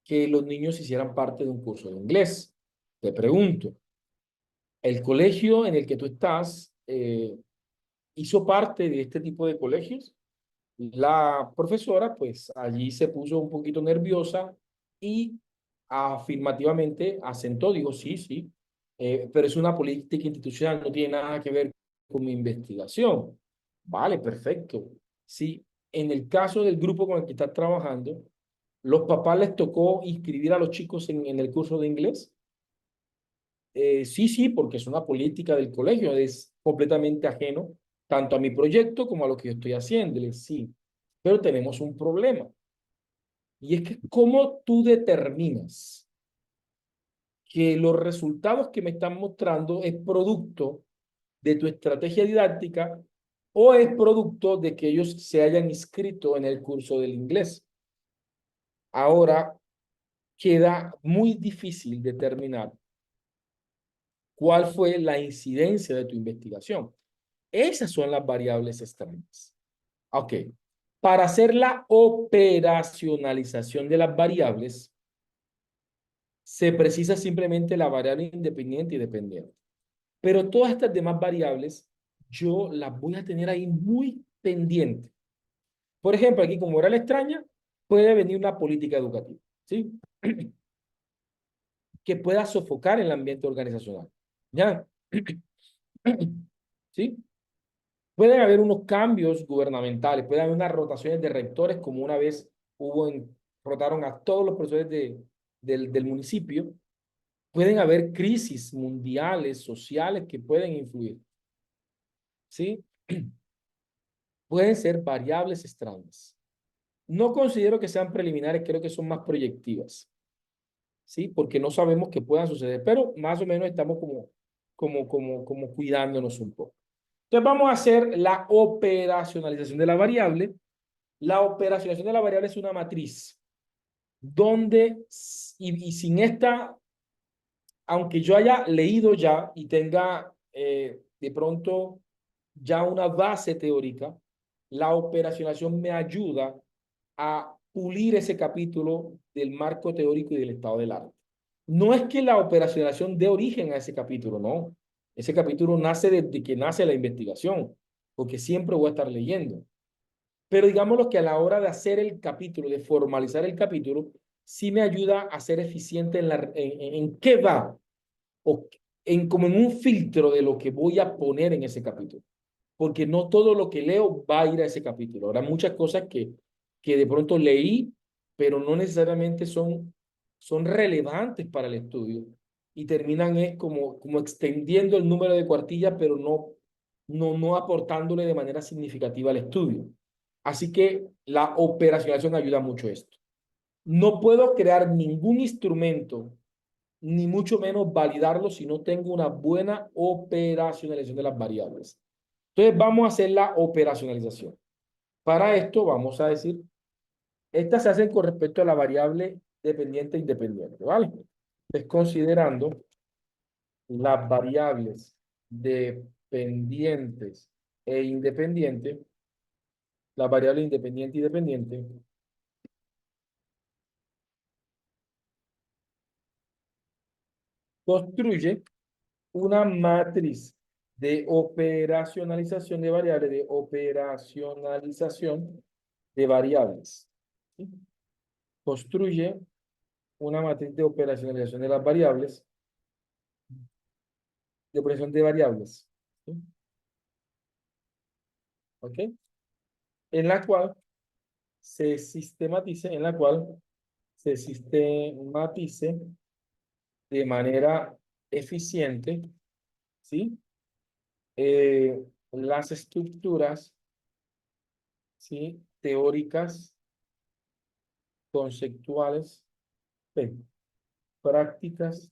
que los niños hicieran parte de un curso de inglés. Te pregunto, ¿el colegio en el que tú estás hizo parte de este tipo de colegios? La profesora, pues allí se puso un poquito nerviosa y afirmativamente asentó, dijo, sí, sí, pero es una política institucional, no tiene nada que ver con mi investigación. Vale, perfecto. Sí, en el caso del grupo con el que estás trabajando, ¿los papás les tocó inscribir a los chicos en el curso de inglés? Sí, sí, porque es una política del colegio, es completamente ajeno tanto a mi proyecto como a lo que yo estoy haciéndoles, sí. Pero tenemos un problema, y es que cómo tú determinas que los resultados que me están mostrando es producto de tu estrategia didáctica o es producto de que ellos se hayan inscrito en el curso del inglés. Ahora queda muy difícil determinar cuál fue la incidencia de tu investigación. Esas son las variables extrañas. Ok. Para hacer la operacionalización de las variables, se precisa simplemente la variable independiente y dependiente. Pero todas estas demás variables, yo las voy a tener ahí muy pendiente. Por ejemplo, aquí como variable extraña, puede venir una política educativa, ¿sí? Que pueda sofocar el ambiente organizacional. ¿Ya? ¿Sí? Pueden haber unos cambios gubernamentales, puede haber unas rotaciones de rectores, como una vez rotaron a todos los profesores del municipio. Pueden haber crisis mundiales, sociales, que pueden influir, ¿sí? Pueden ser variables extrañas. No considero que sean preliminares, creo que son más proyectivas, ¿sí? Porque no sabemos qué puedan suceder, pero más o menos estamos como cuidándonos un poco. Entonces vamos a hacer la operacionalización de la variable. La operacionalización de la variable es una matriz donde, y sin esta, aunque yo haya leído ya y tenga de pronto ya una base teórica, la operacionalización me ayuda a pulir ese capítulo del marco teórico y del estado del arte. No es que la operacionalización dé origen a ese capítulo, no. Ese capítulo nace desde que nace la investigación, porque siempre voy a estar leyendo. Pero digámoslo que a la hora de hacer el capítulo, de formalizar el capítulo, sí me ayuda a ser eficiente en qué va, o como en un filtro de lo que voy a poner en ese capítulo. Porque no todo lo que leo va a ir a ese capítulo. Habrá muchas cosas que de pronto leí, pero no necesariamente son relevantes para el estudio y terminan es como extendiendo el número de cuartillas, pero no aportándole de manera significativa al estudio. Así que la operacionalización ayuda mucho a esto. No puedo crear ningún instrumento, ni mucho menos validarlo si no tengo una buena operacionalización de las variables. Entonces vamos a hacer la operacionalización. Para esto vamos a decir, estas se hacen con respecto a la variable dependiente e independiente, ¿vale? Entonces considerando las variables dependientes e independientes, la variable independiente y dependiente, construye una matriz de operacionalización de variables. ¿Sí? Construye una matriz de operacionalización de las variables, de operación de variables. ¿Sí? ¿Ok? En la cual se sistematice de manera eficiente, ¿sí? Las estructuras, ¿sí? Teóricas, conceptuales, prácticas,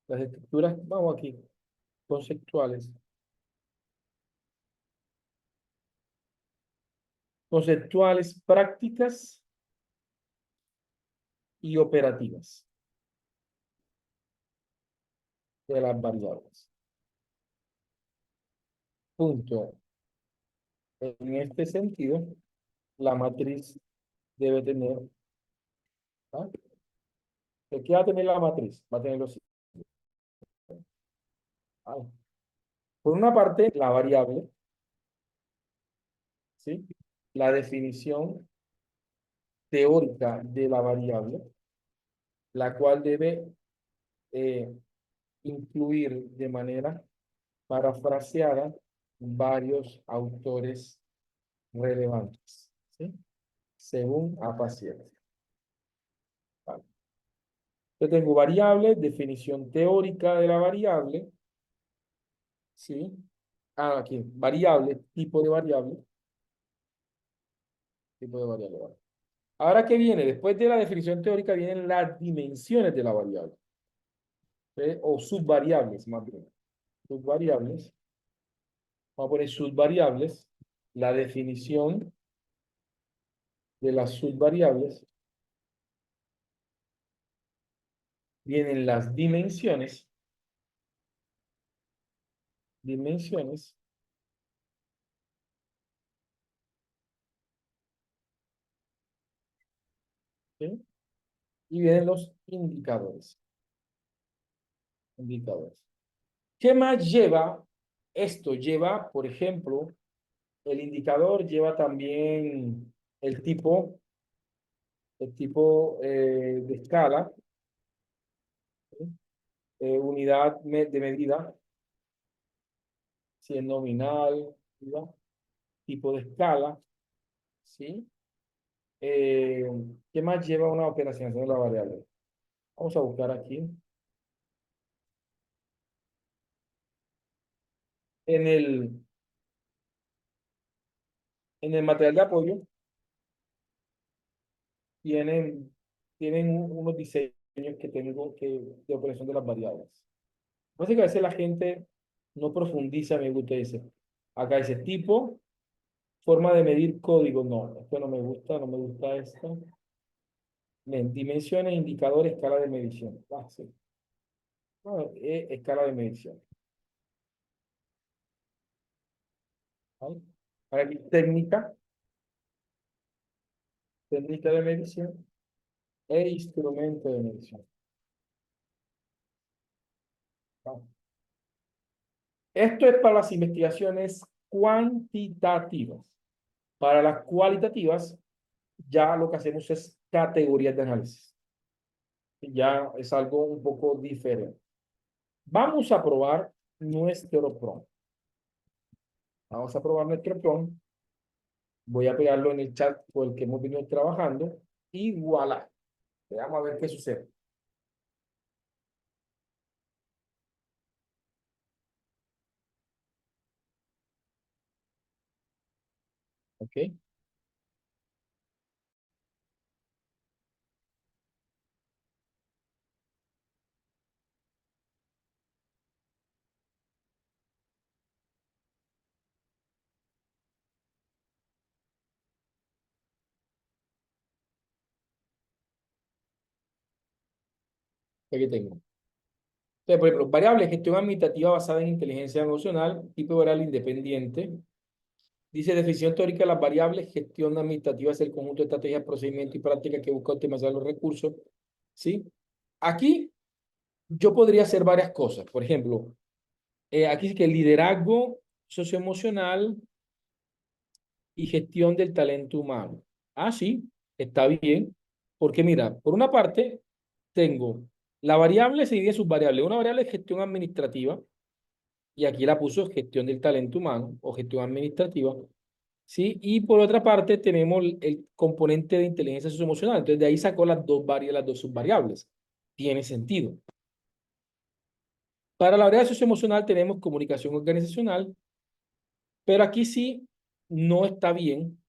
las estructuras, vamos aquí, conceptuales, prácticas y operativas de las variables. Punto. En este sentido, la matriz debe tener, ¿ah? ¿Qué va a tener la matriz? Va a tener los siguientes. ¿Ah? Por una parte, la variable, ¿sí? La definición teórica de la variable, la cual debe eh, incluir de manera parafraseada varios autores relevantes, ¿sí? Según Apaciente. Vale. Yo tengo variable, definición teórica de la variable, ¿sí? Ah, aquí, variable, tipo de variable, vale. Ahora, ¿qué viene? Después de la definición teórica vienen las dimensiones de la variable, ¿sí? O subvariables, más bien. Subvariables, vamos a poner subvariables, la definición de las subvariables, vienen las dimensiones, ¿sí? Y vienen los indicadores. ¿Qué más lleva esto? Lleva, por ejemplo, el indicador lleva también el tipo de escala, ¿sí? Unidad de medida, si es nominal, ¿verdad? Tipo de escala, ¿sí? Eh, ¿Qué más lleva una operación de la variable? Vamos a buscar aquí. En el, en el material de apoyo tienen, tienen unos diseños que tengo de operación de las variables. Parece que a veces la gente no profundiza, me gusta, dice. Acá dice tipo, forma de medir código. No, esto no me gusta, no me gusta esto. Bien, dimensiones, indicadores, escala de medición. Ah, sí. No, escala de medición. ¿Vale? Para aquí, técnica. técnica de medición e instrumento de medición. Ah. Esto es para las investigaciones cuantitativas. Para las cualitativas, ya lo que hacemos es categorías de análisis. Ya es algo un poco diferente. Vamos a probar nuestro prompt. Vamos a probar nuestro prompt. Voy a pegarlo en el chat por el que hemos venido trabajando. Y voilà. Vamos a ver qué sucede. ¿Ok? Aquí tengo. Entonces, por ejemplo, variable gestión administrativa basada en inteligencia emocional, tipo oral independiente. Dice definición teórica de las variables, gestión administrativa es el conjunto de estrategias, procedimientos y prácticas que busca optimizar los recursos. ¿Sí? Aquí yo podría hacer varias cosas. Por ejemplo, aquí dice que liderazgo socioemocional y gestión del talento humano. Ah, sí, está bien. Porque mira, por una parte, tengo la variable se divide en sus variables. Una variable es gestión administrativa, y aquí la puso gestión del talento humano o gestión administrativa. ¿Sí? Y por otra parte, tenemos el componente de inteligencia socioemocional. Entonces, de ahí sacó las dos variables, las dos subvariables. Tiene sentido. Para la variable socioemocional tenemos comunicación organizacional, pero aquí sí no está bien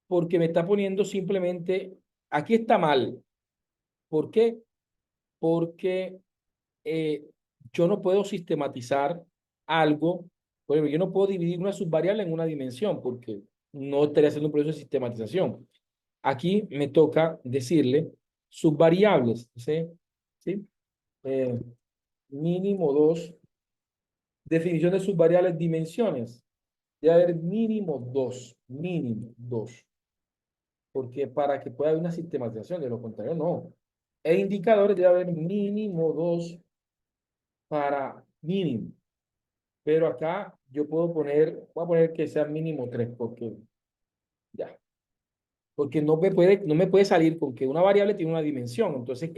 porque me está poniendo simplemente, aquí está mal. ¿Por qué? Porque eh, yo no puedo sistematizar algo, por ejemplo, yo no puedo dividir una subvariable en una dimensión porque no estaría haciendo un proceso de sistematización. Aquí me toca decirle subvariables, ¿sí? ¿Sí? Eh, mínimo dos. Definición de subvariables, dimensiones. Debe haber mínimo dos, porque para que pueda haber una sistematización, de lo contrario, no. E indicadores debe haber mínimo dos para mínimo. Pero acá yo puedo poner, voy a poner que sea mínimo tres, porque ya. Porque no me puede salir con que una variable tiene una dimensión. Entonces,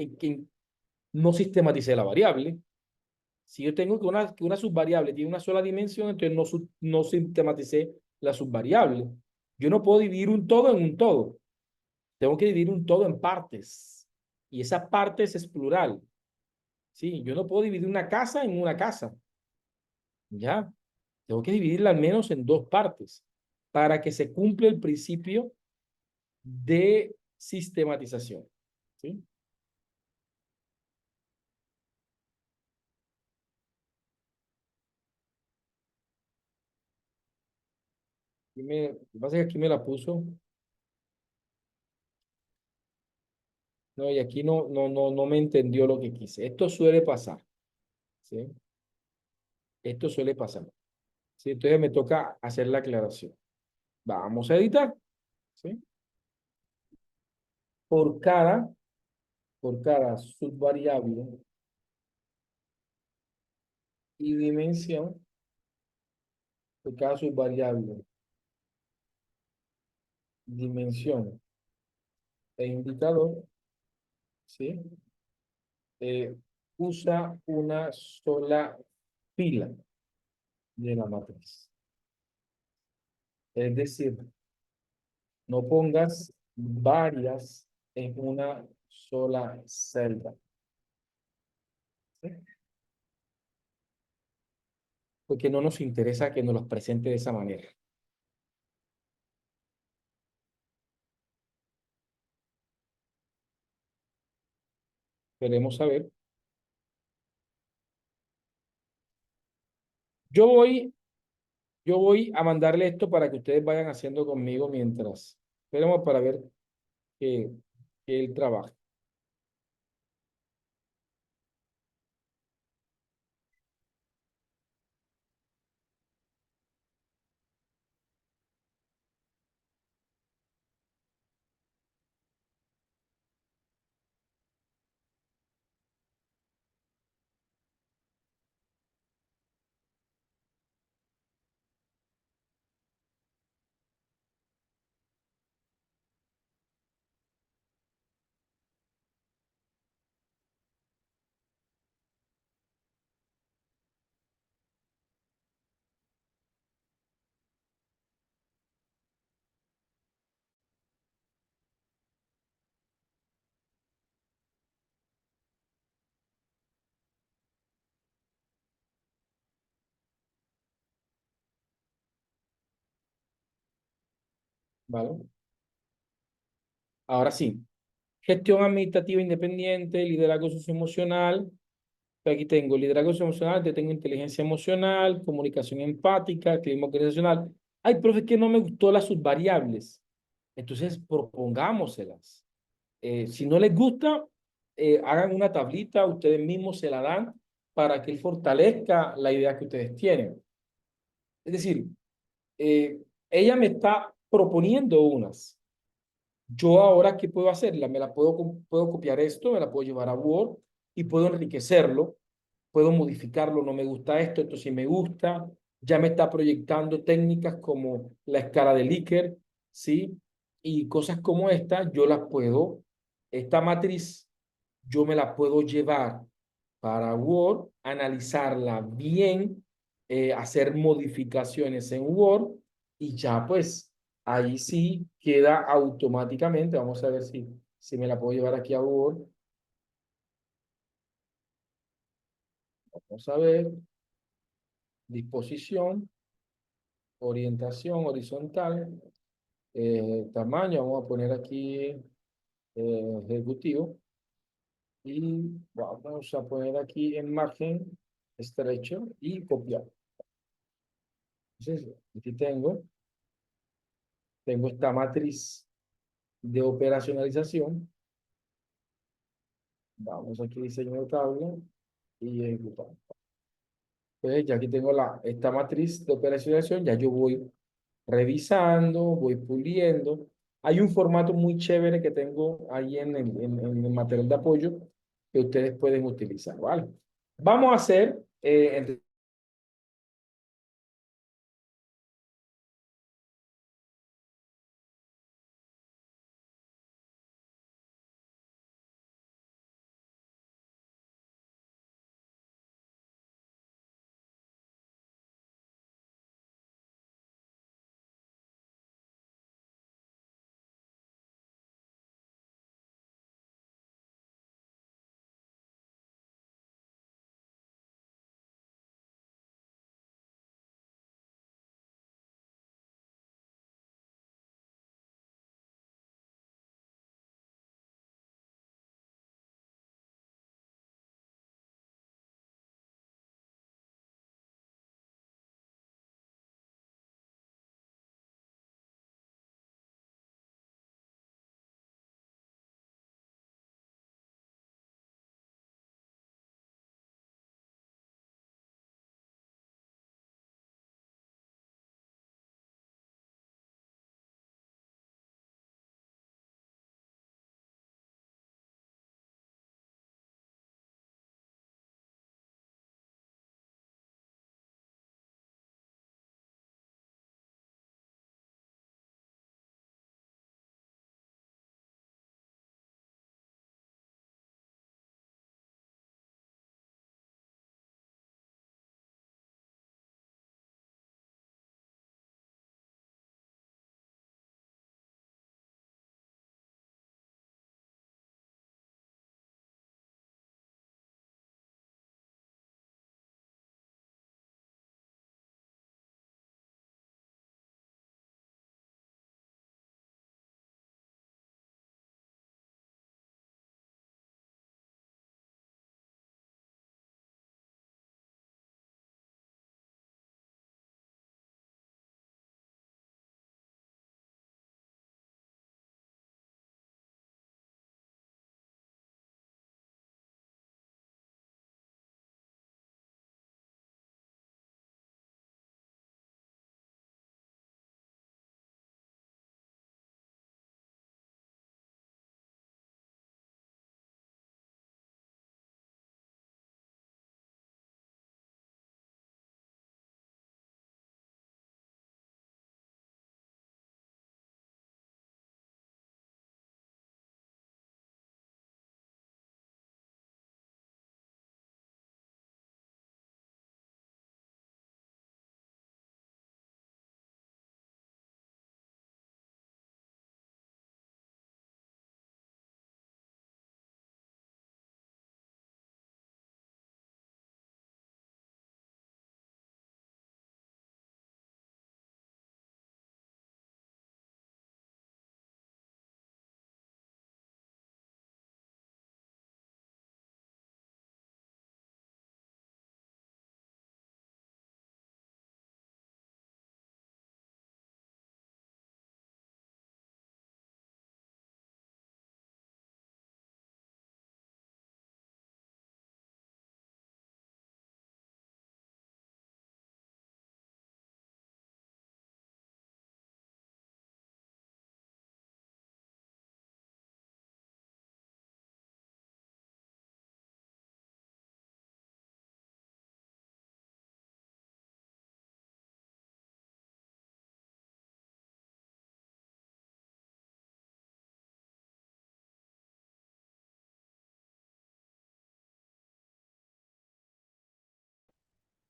no sistematicé la variable. Si yo tengo que una subvariable tiene una sola dimensión, entonces no sistematicé la subvariable. Yo no puedo dividir un todo en un todo. Tengo que dividir un todo en partes. Y esas partes es plural. Sí, yo no puedo dividir una casa en una casa. ¿Ya? Tengo que dividirla al menos en dos partes para que se cumpla el principio de sistematización. ¿Sí? Lo que pasa es que aquí me la puso, no, y aquí no me entendió lo que quise. Esto suele pasar, ¿sí? Esto suele pasar, ¿sí? Entonces me toca hacer la aclaración. Vamos a editar, ¿sí? Por cada, por cada subvariable y dimensión, por cada subvariable, dimensión e indicador, ¿sí? Eh, usa una sola fila de la matriz. Es decir, no pongas varias en una sola celda. ¿Sí? Porque no nos interesa que nos los presente de esa manera. Queremos saber. Yo voy, yo voy a mandarle esto para que ustedes vayan haciendo conmigo mientras. Esperemos para ver que, que él trabaja. ¿vale? Ahora sí, gestión administrativa independiente, liderazgo socioemocional. Aquí tengo liderazgo socioemocional, yo tengo inteligencia emocional, comunicación empática, clima organizacional. Hay profes que no me gustó las subvariables. Entonces, propongámoselas. Si no les gusta, hagan una tablita, ustedes mismos se la dan para que él fortalezca la idea que ustedes tienen. Es decir, eh, ella me está proponiendo unas. Yo ahora, ¿qué puedo hacerla? Me la puedo copiar esto, me la puedo llevar a Word y puedo enriquecerlo, puedo modificarlo, no me gusta esto, esto sí me gusta, ya me está proyectando técnicas como la escala de Likert, ¿sí? Y cosas como esta, yo las puedo, esta matriz, yo me la puedo llevar para Word, analizarla bien, hacer modificaciones en Word y ya pues ahí sí queda automáticamente. Vamos a ver si me la puedo llevar aquí a Word. Vamos a ver, disposición, orientación horizontal, tamaño, vamos a poner aquí ejecutivo y vamos a poner aquí en margen estrecho y copiar. Entonces, aquí tengo esta matriz de operacionalización. Vamos aquí, diseño de tabla y ejecutar. Entonces, ya aquí tengo esta matriz de operacionalización, ya yo voy revisando, voy puliendo. Hay un formato muy chévere que tengo ahí en el material de apoyo que ustedes pueden utilizar, ¿vale? Vamos a hacer,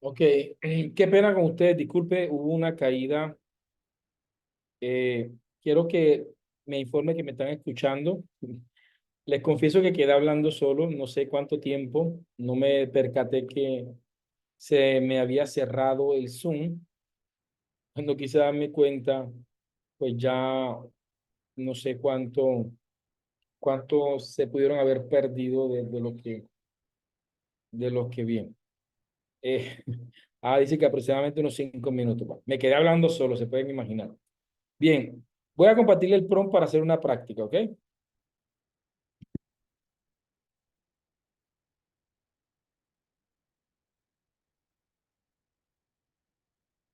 Ok, qué pena con ustedes, disculpe, hubo una caída. Quiero que me informe que me están escuchando. Les confieso que quedé hablando solo, no sé cuánto tiempo, no me percaté que se me había cerrado el Zoom. Cuando quise darme cuenta, pues ya no sé cuánto se pudieron haber perdido de los que vienen. Eh, dice que aproximadamente unos 5 minutos. Bueno, me quedé hablando solo, se pueden imaginar. Bien, voy a compartirle el prompt para hacer una práctica, ¿ok?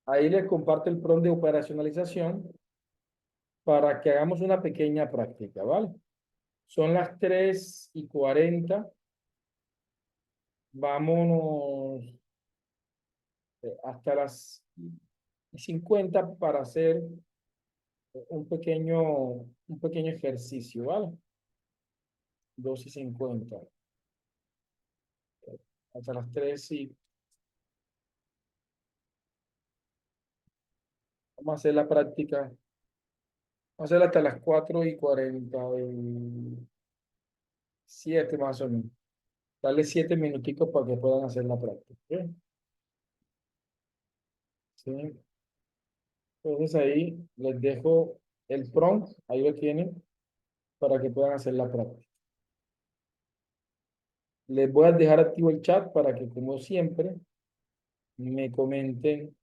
Ahí les comparto el prompt de operacionalización para que hagamos una pequeña práctica, ¿vale? Son las 3:40. Vámonos hasta las 50 para hacer un pequeño ejercicio, ¿vale? 2:50. Hasta las 3 y vamos a hacer la práctica. Vamos a hacer hasta las 4:47 más o menos. Dale 7 minuticos para que puedan hacer la práctica. ¿Ok? ¿Sí? Entonces ahí les dejo el prompt, ahí lo tienen, para que puedan hacer la práctica. Les voy a dejar activo el chat para que, como siempre, me comenten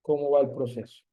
cómo va el proceso.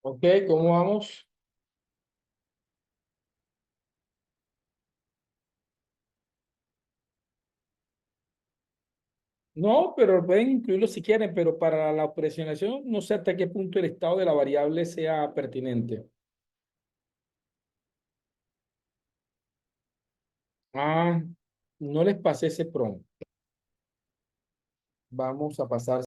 Ok, ¿cómo vamos? No, pero pueden incluirlo si quieren, pero para la operacionalización no sé hasta qué punto el estado de la variable sea pertinente. Ah, no les pasé ese prompt. Vamos a pasar